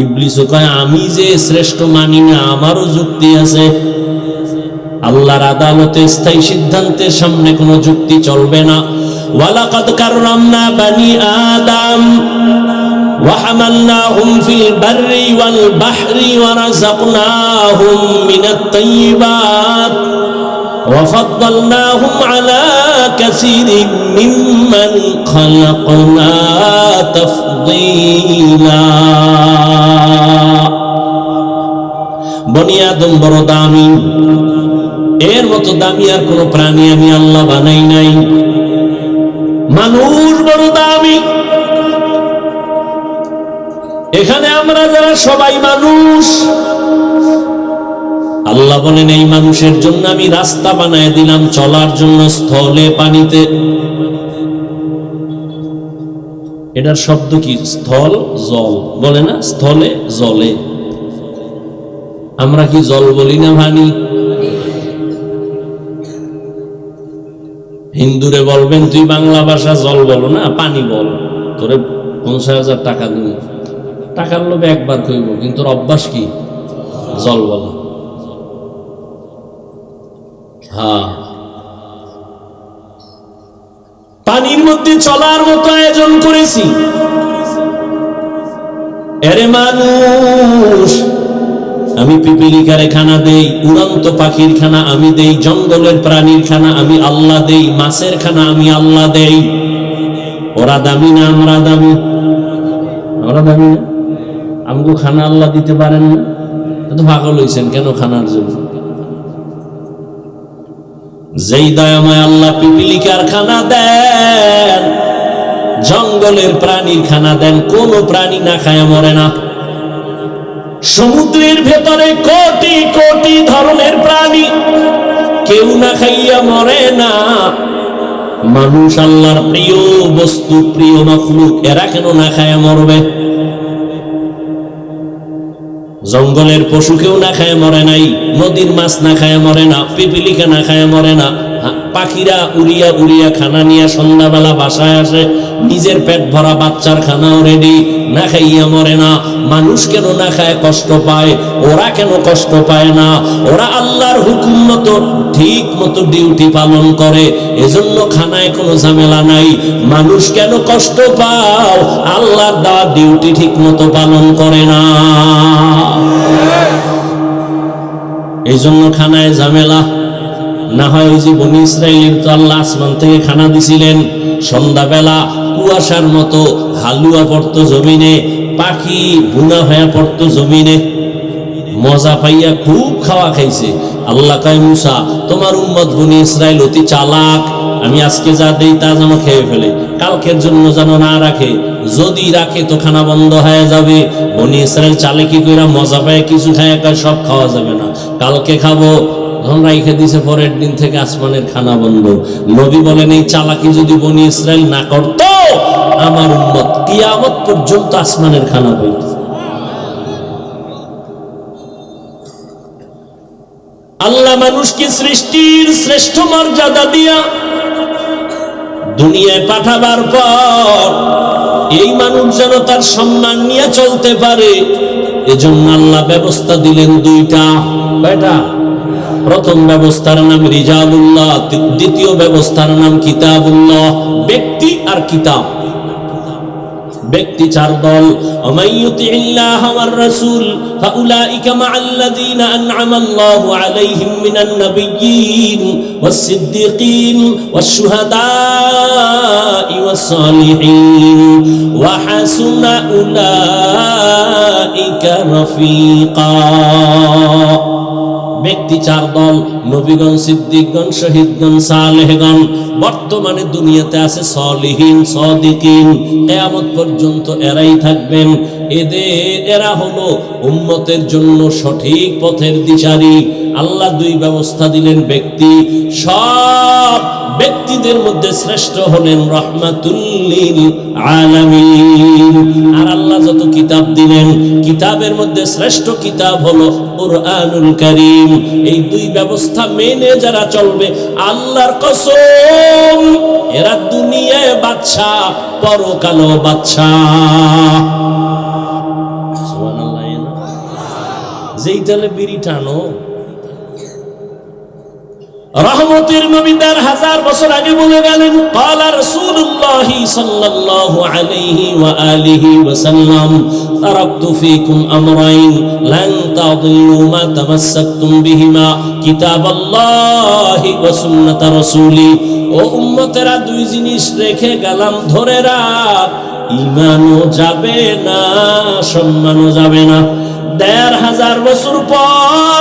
ইবলিসও কয় আমি যে শ্রেষ্ঠ মানি না, আমারও যুক্তি আছে। আল্লাহর আদালতে স্থায়ী সিদ্ধান্তের সামনে কোনো যুক্তি চলবে না। ওয়ালাকাদ কাররামনা বানি আদম ওয়া হামালনাহুম ফিল বাররি ওয়াল বাহরি ওয়া রাযাকনাহুম মিনাত তাইয়্যিবাত ওয়া ফাদ্দালনাহুম আলা কাসীরিন মিম্মান খালাকনা তাফদীলা। বনি আদম বড় দামি, এর মতো দামি আর কোন প্রাণী আমি আল্লাহ বানাই নাই। মানুষ বড় দামি। এখানে আমরা যারা সবাই মানুষ, আল্লাহ বলেন এই মানুষের জন্য আমি রাস্তা বানায় দিলাম চলার জন্য, স্থলে পানিতে। এটার শব্দ কি? স্থল জল বলে না, স্থলে জলে। আমরা কি জল বলি না ভানি? হিন্দুরে বলবেন তুই বাংলা ভাষা জল বলো না, পানি বল, তোরে 50,000 টাকা দিব। টাকার লোভে একবার কইব, কিন্তু অভ্যাস কি? জল বলা। হ্যাঁ, পানির মধ্যে চলার মতো আয়োজন করেছি। এরে মানুষ, আমি পিপিলিকারে খানা দেই, উড়ন্ত পাখির খানা আমি দেই, জঙ্গলের প্রাণীর খানা আমি আল্লাহ দেই, মাছের খানা আমি আল্লাহ দেই। ওরা দামি না আমরা দামি? ওরা দামি না? আমগো খানা আল্লাহ দিতে পারেন না? তো পাগল হইছেন কেন খানার জন্য? যেই দয়াময় আল্লাহ পিপিলিকার খানা দেন, জঙ্গলের প্রাণীর খানা দেন, কোন প্রাণী না খায়া মরে না। সমুদ্রের ভেতরে কোটি কোটি ধরনের প্রাণী, কেউ না খাইয়া মরে না। মানুষ আল্লাহর প্রিয় বস্তু, প্রিয় মাখলুক, এরা কেন না খায়া মরবে? জঙ্গলের পশুকেও না খায় মরে নাই, নদীর মাছ না খায় মরে না, পিপিলিকা না খায় মরে না, পাখিরা উড়িয়া উড়িয়া খানা নিয়ে সন্ধ্যাবেলা বাসায় আসে, নিজের পেট ভরা বাচ্চার খানাও রেডি, না খাইয়া মরে না। মানুষ কেন না খায়, কষ্ট পায়? ওরা কেন কষ্ট পায় না? ওরা আল্লাহর হুকুম মতো ঠিক মতো ডিউটি পালন করে, এজন্য খানায় কোনো ঝামেলা নাই। মানুষ কেন কষ্ট পাও? আল্লাহর দেওয়া ডিউটি ঠিক মতো পালন করে না, এই জন্য খানায় ঝামেলা। না হয় ওই যে বনি ইসরাইলের তো আল্লাহ আসমান থেকে খানা দিছিলেন, সন্ধ্যাবেলা কুয়াশার মতো হালুয়া পড়তো জমিনে, পাখি বুনা হয়ে পড়তো জমিনে, মজা পাইয়া খুব খাওয়া খাইছে। আল্লাহ কয় মুসা, তোমার উম্মত বনি ইসরাইল অতি চালাক, আমি আজকে যা দেই তা যেন খেয়ে ফেলে, কালকের জন্য যেন না রাখে, যদি রাখে তো খানা বন্ধ হয়ে যাবে। বনি ইসরাইল চালাকি কইরা মজা পায় কিছু খায়, কয় সব খাওয়া যাবে না, কালকে খাবো, রাইখে দিছে, পরের দিন থেকে আসমানের খানা বন্ধ। নবী বলেন এই চালাকি যদি বনি ইসরাইল না করত, আমার উম্মত কিয়ামত পর্যন্ত আসমানের খানা পেত। আল্লাহ মানুষকে সৃষ্টির শ্রেষ্ঠ মর্যাদা দিয়া দুনিয়ায় পাঠাবার পর এই মানুষ যেন তার সম্মান নিয়ে চলতে পারে, এজন্য আল্লাহ ব্যবস্থা দিলেন দুইটা। কয়টা? প্রথম ব্যবস্থার নাম রিজালুল্লাহ, দ্বিতীয় ব্যবস্থার নাম কিতাবুল্লাহ। ব্যক্তি আর কিতাব। ব্যক্তি চার দল, ওমাইয়ুতিল্লাহ ওয়ার রাসূল ফাউলাইকা মাআল্লাযীনা আন'আমাল্লাহু আলাইহিম মিনান নাবিয়্যিন ওয়াস সিদ্দীকিন ওয়াশ শুহাদাই ওয়াস সালিহিন ওয়া হাসুনা উলাইকা রাফীকা। ব্যক্তি চার দল, নবীগণ, সিদ্দিকগণ, শহীদগণ, সালেহগণ। বর্তমানে দুনিয়াতে আছে সলিহিন, সাদিকিন, কিয়ামত পর্যন্ত এরাই থাকবেন। এরা হলো উম্মতের জন্য সঠিক পথের দিশারি। আল্লাহ দুই ব্যবস্থা দিলেন। ব্যক্তি, সব ব্যক্তিদের মধ্যে শ্রেষ্ঠ হলেন রাহমাতুল লিল আলামিন। আর আল্লাহ যত কিতাব দিলেন, কিতাবের মধ্যে শ্রেষ্ঠ কিতাব হলো কুরআনুল কারীম। এই দুই ব্যবস্থা মেনে যারা চলবে, আল্লাহর কসম, এরা দুনিয়ায় বাদশা, পরকালও বাদশা। সুবহানাল্লাহ। যেইটালে বিড়ি টানো, রহমতের নবী ১,০০০ বছর আগে বলে গেলেন, ক্বালা রাসূলুল্লাহ সাল্লাল্লাহু আলাইহি ওয়া আলিহি ওয়া সাল্লাম, তারাকতু ফীকুম আমরাইন লান তাদিল্লু মা তামাসসাকতুম বিহিমা, কিতাবাল্লাহি ওয়া সুন্নাত রাসূলি। ও উম্মতেরা, দুই জিনিস রেখে গেলাম, ধরে রাখ, ঈমানও যাবে না, সম্মানও যাবে না। ১,৫০০ বছর পর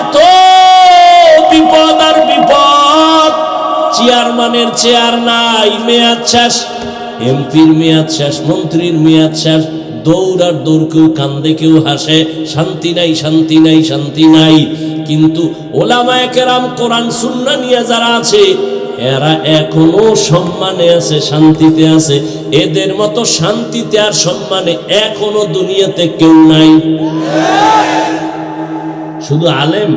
এত বিপদ আর বিপদ। চেয়ারম্যানের চেয়ার নাই, মেয়াদ শেষ, এমপির মেয়াদ শেষ, মন্ত্রীর মেয়াদ শেষ, দৌড় আর দৌড়, কেউ কান্দে কেউ হাসে, শান্তি নাই, শান্তি নাই, শান্তি নাই। কিন্তু ওলামায়ে কেরাম, কোরআন সুন্নাহ নিয়ে যারা আছে, এরা এখনো সম্মানে আছে, শান্তিতে আছে। এদের মতো শান্তিতে আর সম্মানে এখনো দুনিয়াতে কেউ নাই। শুধু আলেম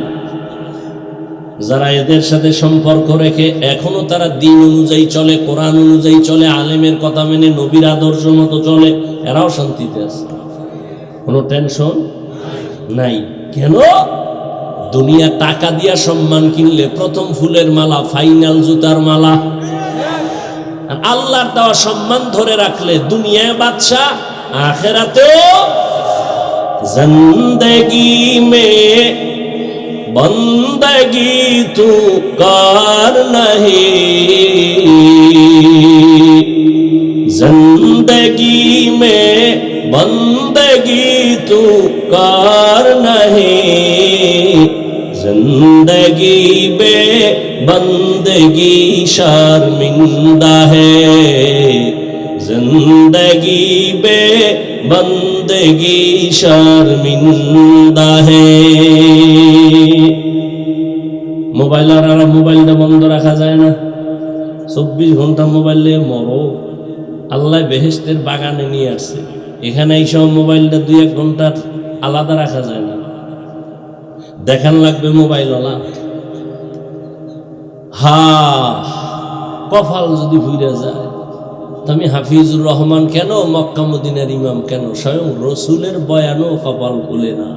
যারা এদের সাথে সম্পর্ক রেখে এখনো তারা দিন অনুযায়ী চলে, কোরআন অনুযায়ী চলে, আলেমের কথা মেনে, নবীর আদর্শ মতো চলে, এরাও শান্তিতে আছে, কোনো টেনশন নাই। কেন? দুনিয়া টাকা দিয়া সম্মান কিনলে প্রথম ফুলের মালা, ফাইনাল জুতার মালা। আল্লাহর দেওয়া সম্মান ধরে রাখলে দুনিয়ায় বাদশা, আখিরাতেও। জিন্দেগি মে বন্দগি তু কার নহি, জিন্দগি মে বন্দগি তু কার নহি, জিন্দগি বে বন্দগি শর্মিন্দা হে, জিন্দগি বে বন্দগি শর্মিন্দা হে। মোবাইলটা বন্ধ রাখা যায় না, ২৪ ঘন্টা মোবাইল নিয়ে মরো। আল্লাহ বেহেশতের বাগানে নিয়ে আসছে, এখানে এইসব মোবাইলটা ২-১ ঘন্টা আলাদা রাখা যায় না। দেখান লাগবে মোবাইলওয়ালা। হা, কপাল যদি ভুলে যায়, তুমি হাফিজুর রহমান কেন, মক্কা মদিনার ইমাম কেন, স্বয়ং রসুলের বয়ানও কপাল ভুলে না।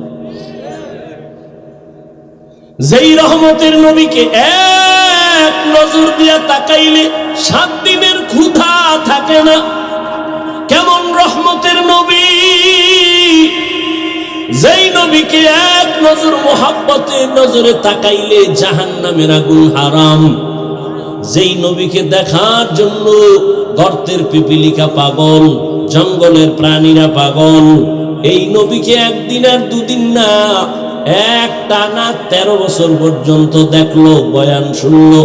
যেই রহমতের নবীকে এক নজর দিয়া তাকাইলে 7 দিনের ক্ষুধা থাকে না, কেমন রহমতের নবী, যেই নবীকে এক নজর মোহাব্বতের নজরে তাকাইলে জাহান্নামের আগুন হারাম, যেই নবীকে দেখার জন্য গর্তের পিপিলিকা পাগল, জঙ্গলের প্রাণীরা পাগল, এই নবীকে একদিন আর দুদিন না, এক টানা 13 বছর পর্যন্ত দেখলো, বয়ান শুনলো।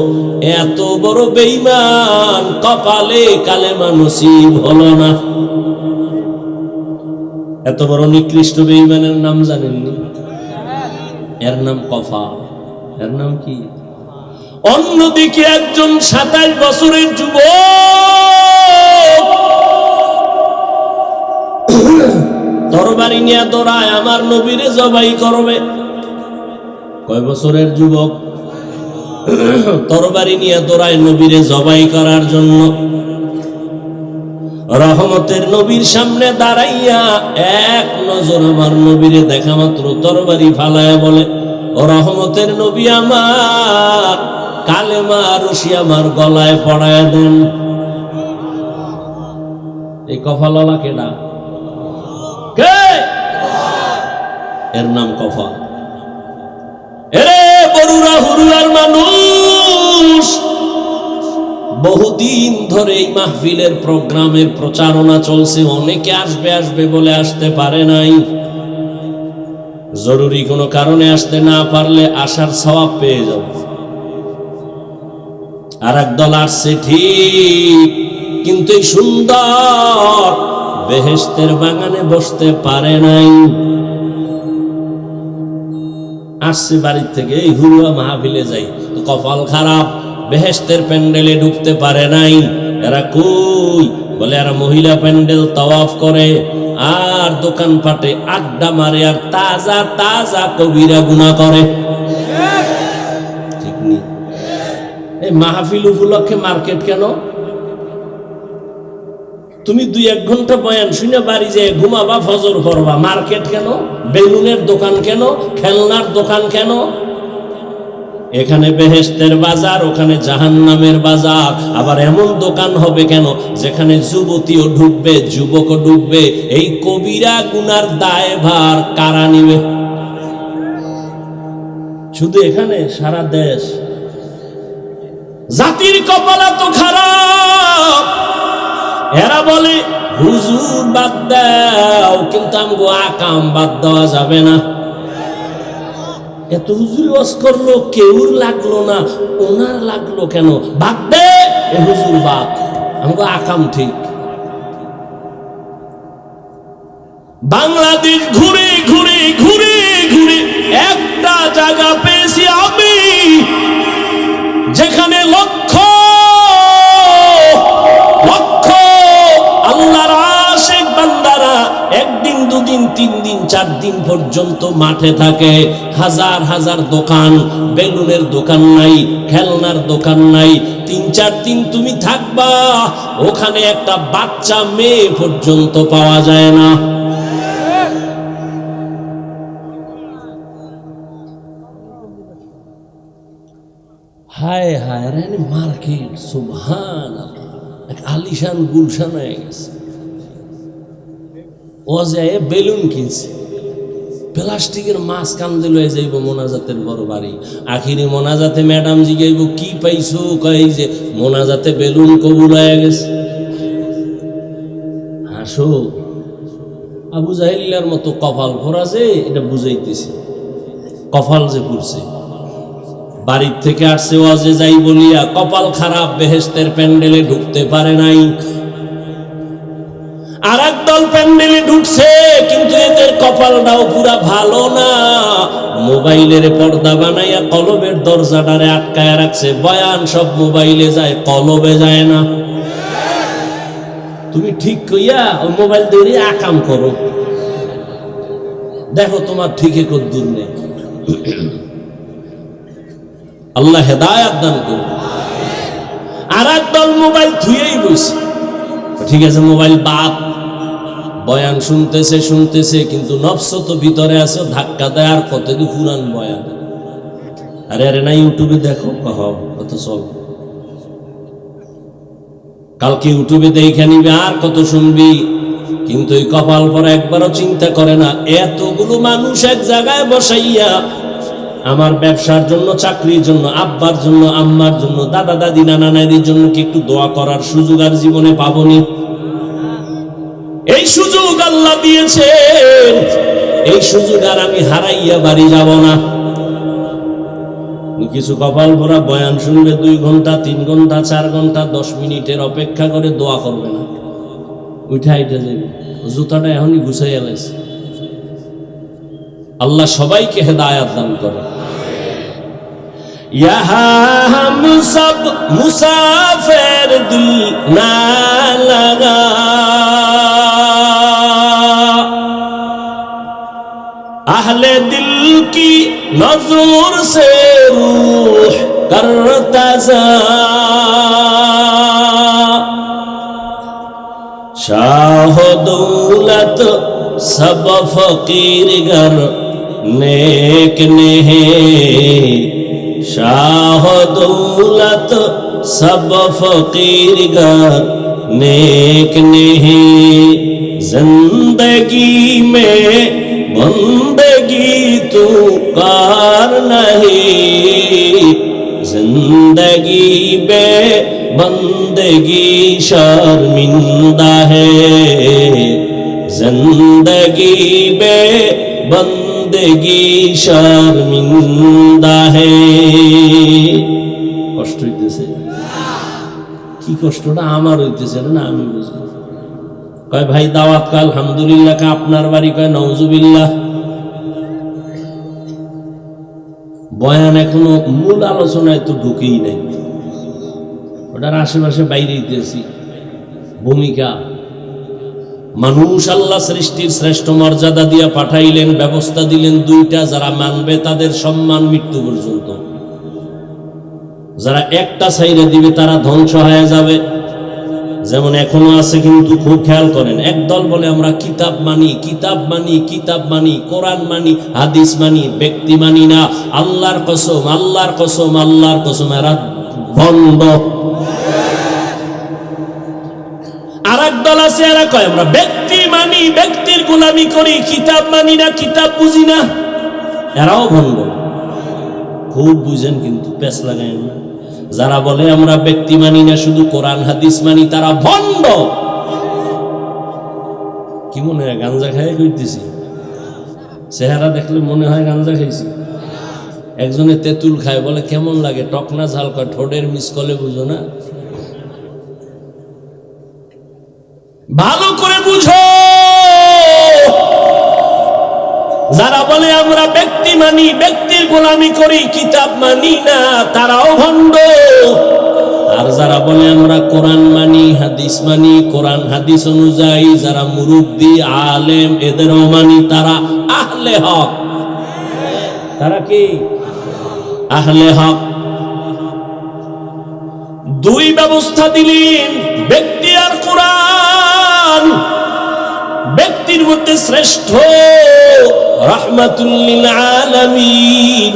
এত বড় বেঈমান, কপালে কালেমা নসিব হলো না। এত বড় নিকৃষ্ট বেঈমানের নাম জানেননি? এর নাম কফাল। এর নাম কি? অন্যদিকে একজন 27 বছরের যুবক তরবারি নিয়ে দৌড়ায় আমার নবীরে জবাই করবে। কয় বছরের যুবক? তরবারি নিয়ে দৌড়ায় নবীরে জবাই করার জন্য। রহমতের নবীর সামনে দাঁড়াইয়া এক নজর আমার নবীরে দেখা মাত্র তরবারি ফালায়া বলে, ও রহমতের নবী আমার, কালেমা রশি আমার গলায় পড়ায়া দেন। এই কফালওয়ালা কেডা? কে? এর নাম কফাল। এরে বরুরা হুরুলার মানুষ, বহুদিন ধরে এই মাহফিলের প্রোগ্রামের প্রচারণা চলছে, অনেকে আসবে আসবে বলে আসতে পারে নাই। জরুরি কোনো কারণে আসতে না পারলে আসার সওয়াব পেয়ে যাব। আর একদল আসছে ঠিক, কিন্তু এই সুন্দর বেহেশতের বাগানে বসতে পারে নাই। আসছে বাড়ির থেকে, এই হুরুয়া মাহফিলে যাই, তো কপাল খারাপ, বেহেশতের প্যান্ডেলে ঢুকতে পারে নাই। এরা কই? বলে এরা মহিলা প্যান্ডেল তাওয়াফ করে আর দোকানপাটে আড্ডা মারে আর তাজা তাজা কবিরা গুনাহ করে। ঠিক নেই? এই মাহফিল উপলক্ষে মার্কেট কেন? তুমি 2-1 ঘন্টা বয়ান শুনে বাড়ি যেয়ে ঘুমাবা, ফজর করবা, মার্কেট কেন? বেলুনের দোকান কেন? খেলনার দোকান কেন? এখানে বেহেশতের বাজার, ওখানে জাহান্নামের বাজার। আবার এমন দোকান হবে কেন যেখানে যুবতীও ঢুকবে, যুবকও ঢুকবে? এই কবিরা গুনার দায়ভার কারা নিবে? শুধু এখানে, সারা দেশ। জাতির কপাল এত খারাপ, এরা বলে হুজুর বাদ দাও, কিন্তু আমগো আকাম বাদ দেওয়া যাবে না। এত হুজুর ওয়াজ করলো, কেউর লাগলো না, ওনার লাগলো কেন? বাদ দে, এ হুজুর বাদ, আমগো আকাম ঠিক। বাংলাদেশ ঘুরে ঘুরে ঘুরে ঘুরে একটা জায়গা পেয়েছি আমি, যেখানে লক্ষ লক্ষ আল্লাহর আশিক বান্দারা একদিন, 2 দিন, 3 দিন, 4 দিন পর্যন্ত মাঠে থাকে। হাজার হাজার দোকান, বেলুনের দোকান নাই, খেলনার দোকান নাই। 3-4 দিন তুমি থাকবা, ওখানে একটা বাচ্চা মেয়ে পর্যন্ত পাওয়া যায় না। হায় হায়, মার্কেট সুবহানাল্লাহ, এক আলিশান গুলশান হয়ে গেছে। ও যায় বেলুন কিনছে, প্লাস্টিকের মাছ কান্দে লয়ে যাইব মোনাজাতের বড় বাড়ি। আখিরি মোনাজাতে ম্যাডাম জিগাইব কি পাইছো, কই যে মোনাজাতে বেলুন কবুল হয়ে গেছে। হাসো, আবু জাহেলিয়ার মতো কপাল ভরা যে, এটা বুঝাইতেছি, কপাল যে পড়ছে। বাড়ির থেকে আসছে ওয়াজে যাই বলিয়া কপাল খারাপ, বেহেশতের প্যান্ডেলে ঢুকতে পারে নাই। আর একদল প্যান্ডেলে ঢুকছে, কিন্তু এদের কপালটাও পুরা ভালো না। মোবাইলের পর্দা বানাইয়া কলবের দরজাটারে আটকায় রাখছে। বয়ান সব মোবাইলে যায়, কলবে যায় না। তুমি ঠিক কইয়া ওই মোবাইল দিয়ে আকাম করো, দেখো তোমার ঠিকে কদ্দুর নেই। আল্লাহ হেদায়াত দান করুন। আর একদল মোবাইল ধুয়েই বসে, ঠিক আছে মোবাইল বাদ, বয়ান শুনতেছে কিন্তু নফস তো ভিতরে আছে, ধাক্কা দেয় আর কত পুরান বয়ান। আরে না ইউটিউবে দেখো, কত চল, কালকে ইউটিউবে দেখে নিবে আর কত শুনবি, কিন্তু এই কপাল পরে একবারও চিন্তা করে না এতগুলো মানুষ এক জায়গায় বসাইয়া আমার ব্যবসার জন্য, চাকরির জন্য, আব্বার জন্য, আম্মার জন্য, দাদা দাদি, নানা নানির জন্য কি একটু দোয়া করার সুযোগ আর জীবনে পাবনি? এই সুযোগ আল্লাহ দিয়েছেন, এই সুযোগ আর আমি হারাইয়া বাড়ি যাব না। কিছু কপাল ভরা বয়ান শুনবে 2 ঘন্টা, 3 ঘন্টা, 4 ঘন্টা, 10 মিনিটের অপেক্ষা করে দোয়া করবে না, উঠাইতে যাবে, জুতাটা এখনই গুছাই এলাইছে। আল্লাহ সবাইকে হেদায়াত দান করে। यहाँ हम सब मुसाफिर दिल ना लगा, अहले दिल की नजर से रूह करता जा, शाह दौलत सब फकीर गर नेक नहीं, शाह दौलत सब फकीर गर नेक नहीं, जिंदगी में बंदगी तू कार नहीं, जिंदगी में बंदगी शर्मिंदा है, जिंदगी में बंदगी शर्मिंदा है। কষ্ট হইতেছে, কি কষ্টটা আমার হইতেছে না আমি বুঝবো। কয় ভাই দাওয়াত কাল আলহামদুলিল্লাহ, কা আপনার বাড়ি? কয় নাউজুবিল্লাহ। বয়ান এখনো মূল আলোচনায় তো ঢুকেই নাই, ওটার আশেপাশে বাইরে দিতেছি। ভূমিকা মানুষ আল্লাহ সৃষ্টির শ্রেষ্ঠ মর্যাদা দিয়া পাঠাইলেন, ব্যবস্থা দিলেন 2টা, যারা মানবে তাদের সম্মান মৃত্যু পর্যন্ত, যারা একটা ছাইরে দিবে তারা ধ্বংস হয়ে যাবে। যেমন এখনো আছে, কিন্তু খুব খেয়াল করেন, একদল বলে আমরা কিতাব মানি, কিতাব মানি, কিতাব মানি, কোরআন মানি, হাদিস মানি, ব্যক্তি মানি না। আল্লাহর কসম, আল্লাহর কসম, আল্লাহর কসম, এরা বন্ধ। আর এক দল আছে, এরা কয় আমরা ব্যক্তি মানি, ব্যক্তির গোলামি করি, কিতাব মানি না, কিতাব বুঝি না। এরাও ভণ্ড, খুব বুঝেন কিন্তু পেছ লাগায় না। যারা বলে আমরা ব্যক্তি মানি না, শুধু কোরআন হাদিস মানি, তারা ভণ্ড। কি মনে হয় গাঞ্জা খাই কইতেছি? চেহারা দেখলে মনে হয় গাঞ্জা খাইছি। একজনে তেঁতুল খায়, বলে কেমন লাগে, টক না ঝাল? কয় ঠোঁটের মিস কলে বুঝো না। ভালো করে বুঝো, যারা বলে আমরা ব্যক্তি মানি, ব্যক্তির গোলামি করি, কিতাব মানি না, তারাও ভণ্ড। আর যারা বলে আমরা কোরআন মানি, হাদিস মানি, কোরআন হাদিস অনুযায়ী যারা মুরব্বি আলেম এদেরও মানি, তারা আহলে হক। তারা কি আহলে হক? 2 ব্যবস্থা দিলেন, ব্যক্তি আর কোরআন। ব্যক্তির মধ্যে শ্রেষ্ঠ রাহমাতুল লিল আলামিন,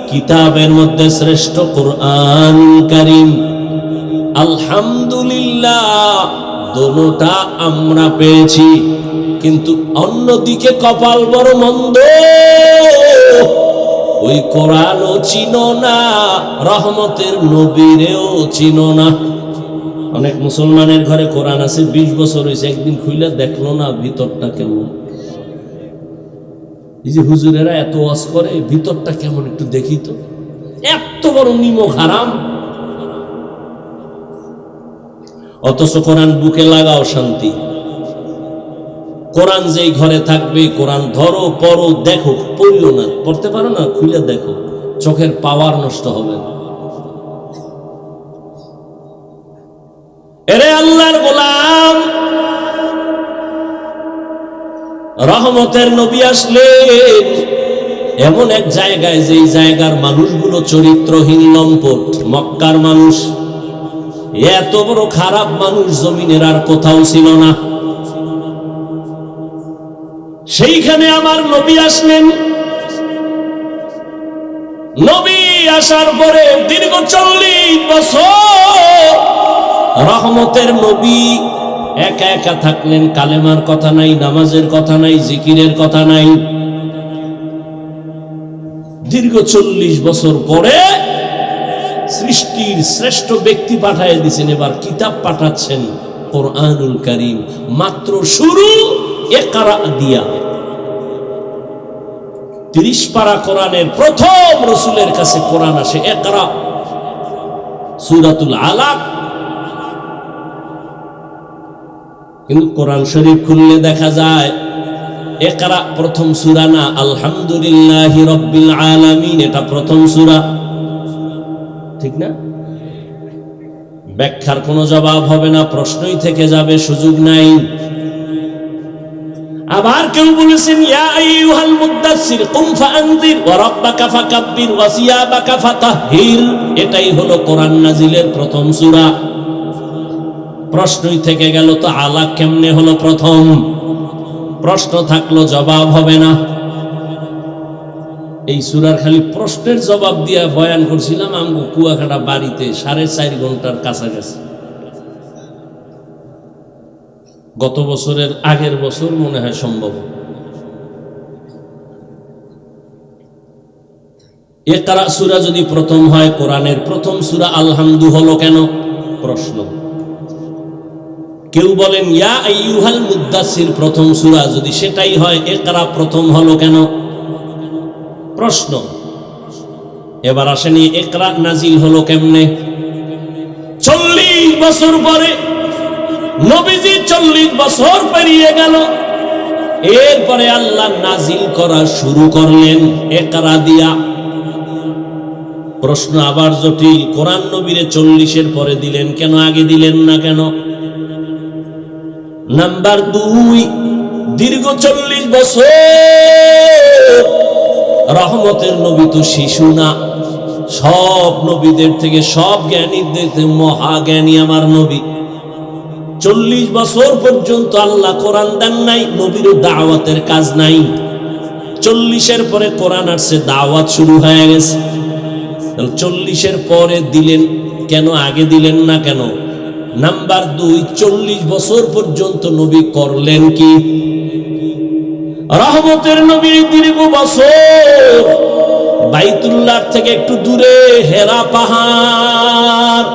কিতাবের মধ্যে শ্রেষ্ঠ কোরআন কারীম। আলহামদুলিল্লাহ, দোনোটা আমরা পেয়েছি, কিন্তু অন্যদিকে কপাল বড় মন্দ। ওই কোরআনও চিনো না, রহমতের নবীরেও চিনো না। অনেক মুসলমানের ঘরে কোরআন আছে, 20 বছর হয়েছে, একদিন খুইলা দেখলো না ভিতরটা কেমন। এই যে হুজুরেরা এত ওয়াজ করে, ভিতরটা কেমন একটু দেখি তো। এত বড় নিমক হারাম, অথচ কোরআন বুকে লাগাও শান্তি। কোরআন যেই ঘরে থাকবে, কোরআন ধরো, পড়ো, দেখো, পড়িও না, পড়তে পারো না, খুলে দেখো, চোখের পাওয়ার নষ্ট হবে না। এরে আল্লাহর গোলাম, রহমতের নবী আসলেন, এমন এক জায়গায়, যেই জায়গার মানুষগুলো চরিত্রহীন লম্পট, মক্কার মানুষ। এত বড় খারাপ মানুষ জমিনের আর কোথাও ছিল না। সেইখানে আমার নবী আসলেন। নবী আসার পরে দীর্ঘ 40 বছর রহমতের নবী একা একা থাকলেন। কালেমার কথা নাই, নামাজের কথা নাই, জিকিরের কথা নাই। দীর্ঘ 40 বছর পরে সৃষ্টির শ্রেষ্ঠ ব্যক্তি পাঠায় দিয়েছেন। এবার কিতাব পাঠাচ্ছেন, কোরআনুল কারীম। মাত্র শুরু ইকরা দিয়া। 30 পারা কোরআনের প্রথম রাসূলের কাছে কোরআন আসে ইকরা, সূরাতুল আলাক। কিন্তু কোরআন শরীফ খুললে দেখা যায় ইকরা প্রথম সূরা না, আলহামদুলিল্লাহি রাব্বিল আলামিন এটা প্রথম সূরা। ঠিক না? ব্যাখ্যার কোনো জবাব হবে না, প্রশ্নই থেকে যাবে, সুযোগ নাই। আবার কেউ বলেছেন ইয়া আইয়ুহাল মুদ্দাসসির কুম ফাআনযির ওয়া রাব্বাকা ফাকাব্বির ওয়া সিয়াবাকা ফাতাহহির। এটাই হলো কোরআন নাজিলের প্রথম সূরা। প্রশ্নই থেকে গেল, তো আলাক কেমনে হলো প্রথম? প্রশ্ন থাকলো, জবাব হবে না। এই সূরার খালি প্রশ্নের জবাব দিয়া বয়ান করছিলাম আমগো কুয়াকাটা বাড়িতে 4.5 ঘন্টার কাছাকাছি। গত বছরের আগের বছর মনে হয় সম্ভব। ইকরা সূরা যদি প্রথম হয়, কোরআনের প্রথম সূরা আলহামদু হলো কেন? প্রশ্ন। কেউ বলেন ইয়া আইয়ুহাল মুদ্দাসসির প্রথম সূরা, যদি সেটাই হয় ইকরা প্রথম হলো কেন? প্রশ্ন। এবার আসেনি ইকরা নাজিল হলো কেমনে? 40 বছর পরে নবীজি 40 বছর পেরিয়ে গেল। এরপরে আল্লাহ নাজিল করা শুরু করলেন ইকরা দিয়া। প্রশ্ন আবার জটিল, কোরআন নবীরে 40-এর পরে দিলেন কেন, আগে দিলেন না কেন? নাম্বার 2, দীর্ঘ 40 বছর রহমতের নবী তো শিশু না। সব নবীদের থেকে, সব জ্ঞানীদের থেকে মহাজ্ঞানী আমার নবী। 40 বছর পর্যন্ত আল্লাহ কোরআন দেন নাই, নবীরও দাওয়াতের কাজ নাই। 40-এর পরে কোরআন আসছে, দাওয়াত শুরু হয়ে গেছে। 40-এর পরে দিলেন কেন, আগে দিলেন না কেন? নাম্বার 2, 40 বছর পর্যন্ত নবী করলেন কি? রহমতের নবী দীর্ঘ বছর বাইতুল্লাহ থেকে একটু দূরে হেরা পাহাড়,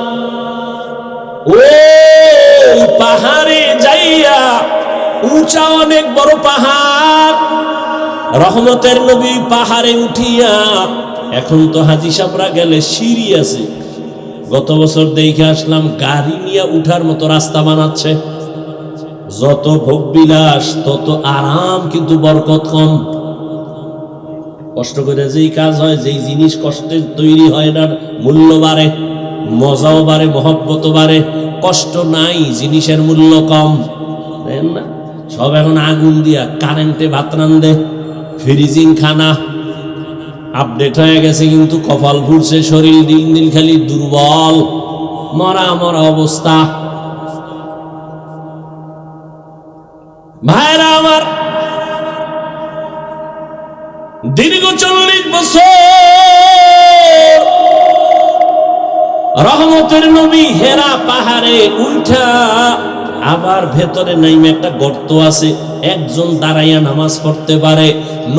ওই পাহাড়ে যাইয়া, উঁচা অনেক বড় পাহাড়, রহমতের নবী পাহাড়ে উঠিয়া, এখন তো হাজি সাহেবরা গেলে সিঁড়ি আছে, গত বছর দেখে আসলাম গাড়ি নিয়ে উঠার মতো রাস্তা বানাচ্ছে। যত ভোগ বিলাস তত আরাম, কিন্তু বরকত কম। কষ্ট করে যেই কাজ হয়, যেই জিনিস কষ্টের তৈরি হয় না, মূল্য বাড়ে, মজাও বাড়ে, মহব্বতও বাড়ে। কষ্ট নাই, জিনিসের মূল্য কম। দেখেন না, সব এখন আগুন দিয়া কারেন্টে ভাত রান্ধে, ফ্রিজিং খানা আপডেট হয়ে গেছে, কিন্তু কপাল ফুটছে, শরীর দিন দিন খালি দুর্বল, মরা মরা অবস্থা। ভাইরা আমার, দীর্ঘ 40 বছর রহমতের নবী হেরা পাহাড়ে উঠা, আবার ভেতরে নাইমে একটা গর্ত আছে, একজন দাঁড়াইয়া নামাজ পড়তে পারে।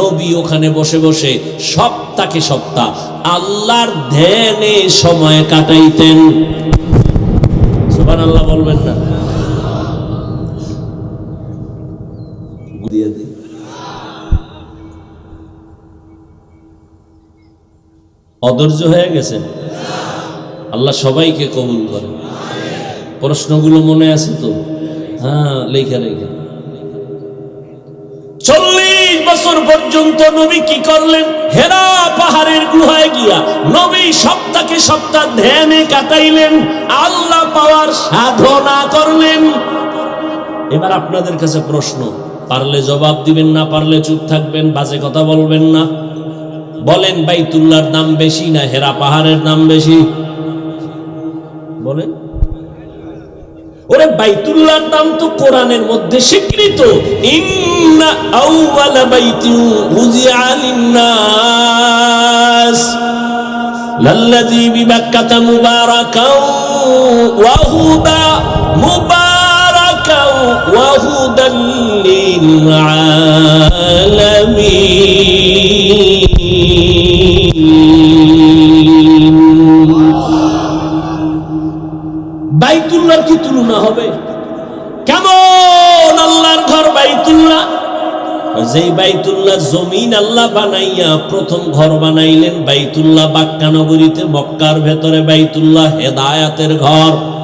নবী ওখানে বসে বসে সপ্তাহে সপ্তাহ আল্লাহর ধ্যানে সময় কাটাইতেন। সুবহানাল্লাহ বলবেন না? অধৈর্য হয়ে গেছেন? আল্লাহ সবাইকে কবুল করেন। প্রশ্নগুলো মনে আছে তো? হ্যাঁ, লেখা লেখা। 40 বছর পর্যন্ত নবী কি করলেন? হেরা পাহাড়ের গুহায় গিয়া নবী সপ্তাহে সপ্তাহ ধ্যানে কাটাইলেন, আল্লাহ পাওয়ার সাধনা করলেন। এবার আপনাদের কাছে প্রশ্ন, পারলে জবাব দিবেন, না পারলে চুপ থাকবেন, বাজে কথা বলবেন না। বলেন বাইতুল্লাহর দাম বেশি না হেরা পাহাড়ের দাম বেশি? বলেন। ওরে বাইতুল্লাহর দাম তো কোরআনের মধ্যে স্বীকৃত, ইন্না আউওয়ালা বাইতিন উযিআ লিন-নাস লাল্লাযী বিবাক্কাতা মুবারাকাও ওয়া হুদান লিল-আলামীন। বাইতুল্লাহর কি তুলনা হবে? কেমন আল্লাহর ঘর বাইতুল্লাহ, যেই বাইতুল্লাহ জমিন আল্লাহ বানাইয়া প্রথম ঘর বানাইলেন বাইতুল্লাহ বাক্কা নগরীতে, মক্কার ভেতরে বাইতুল্লাহ হেদায়াতের ঘর।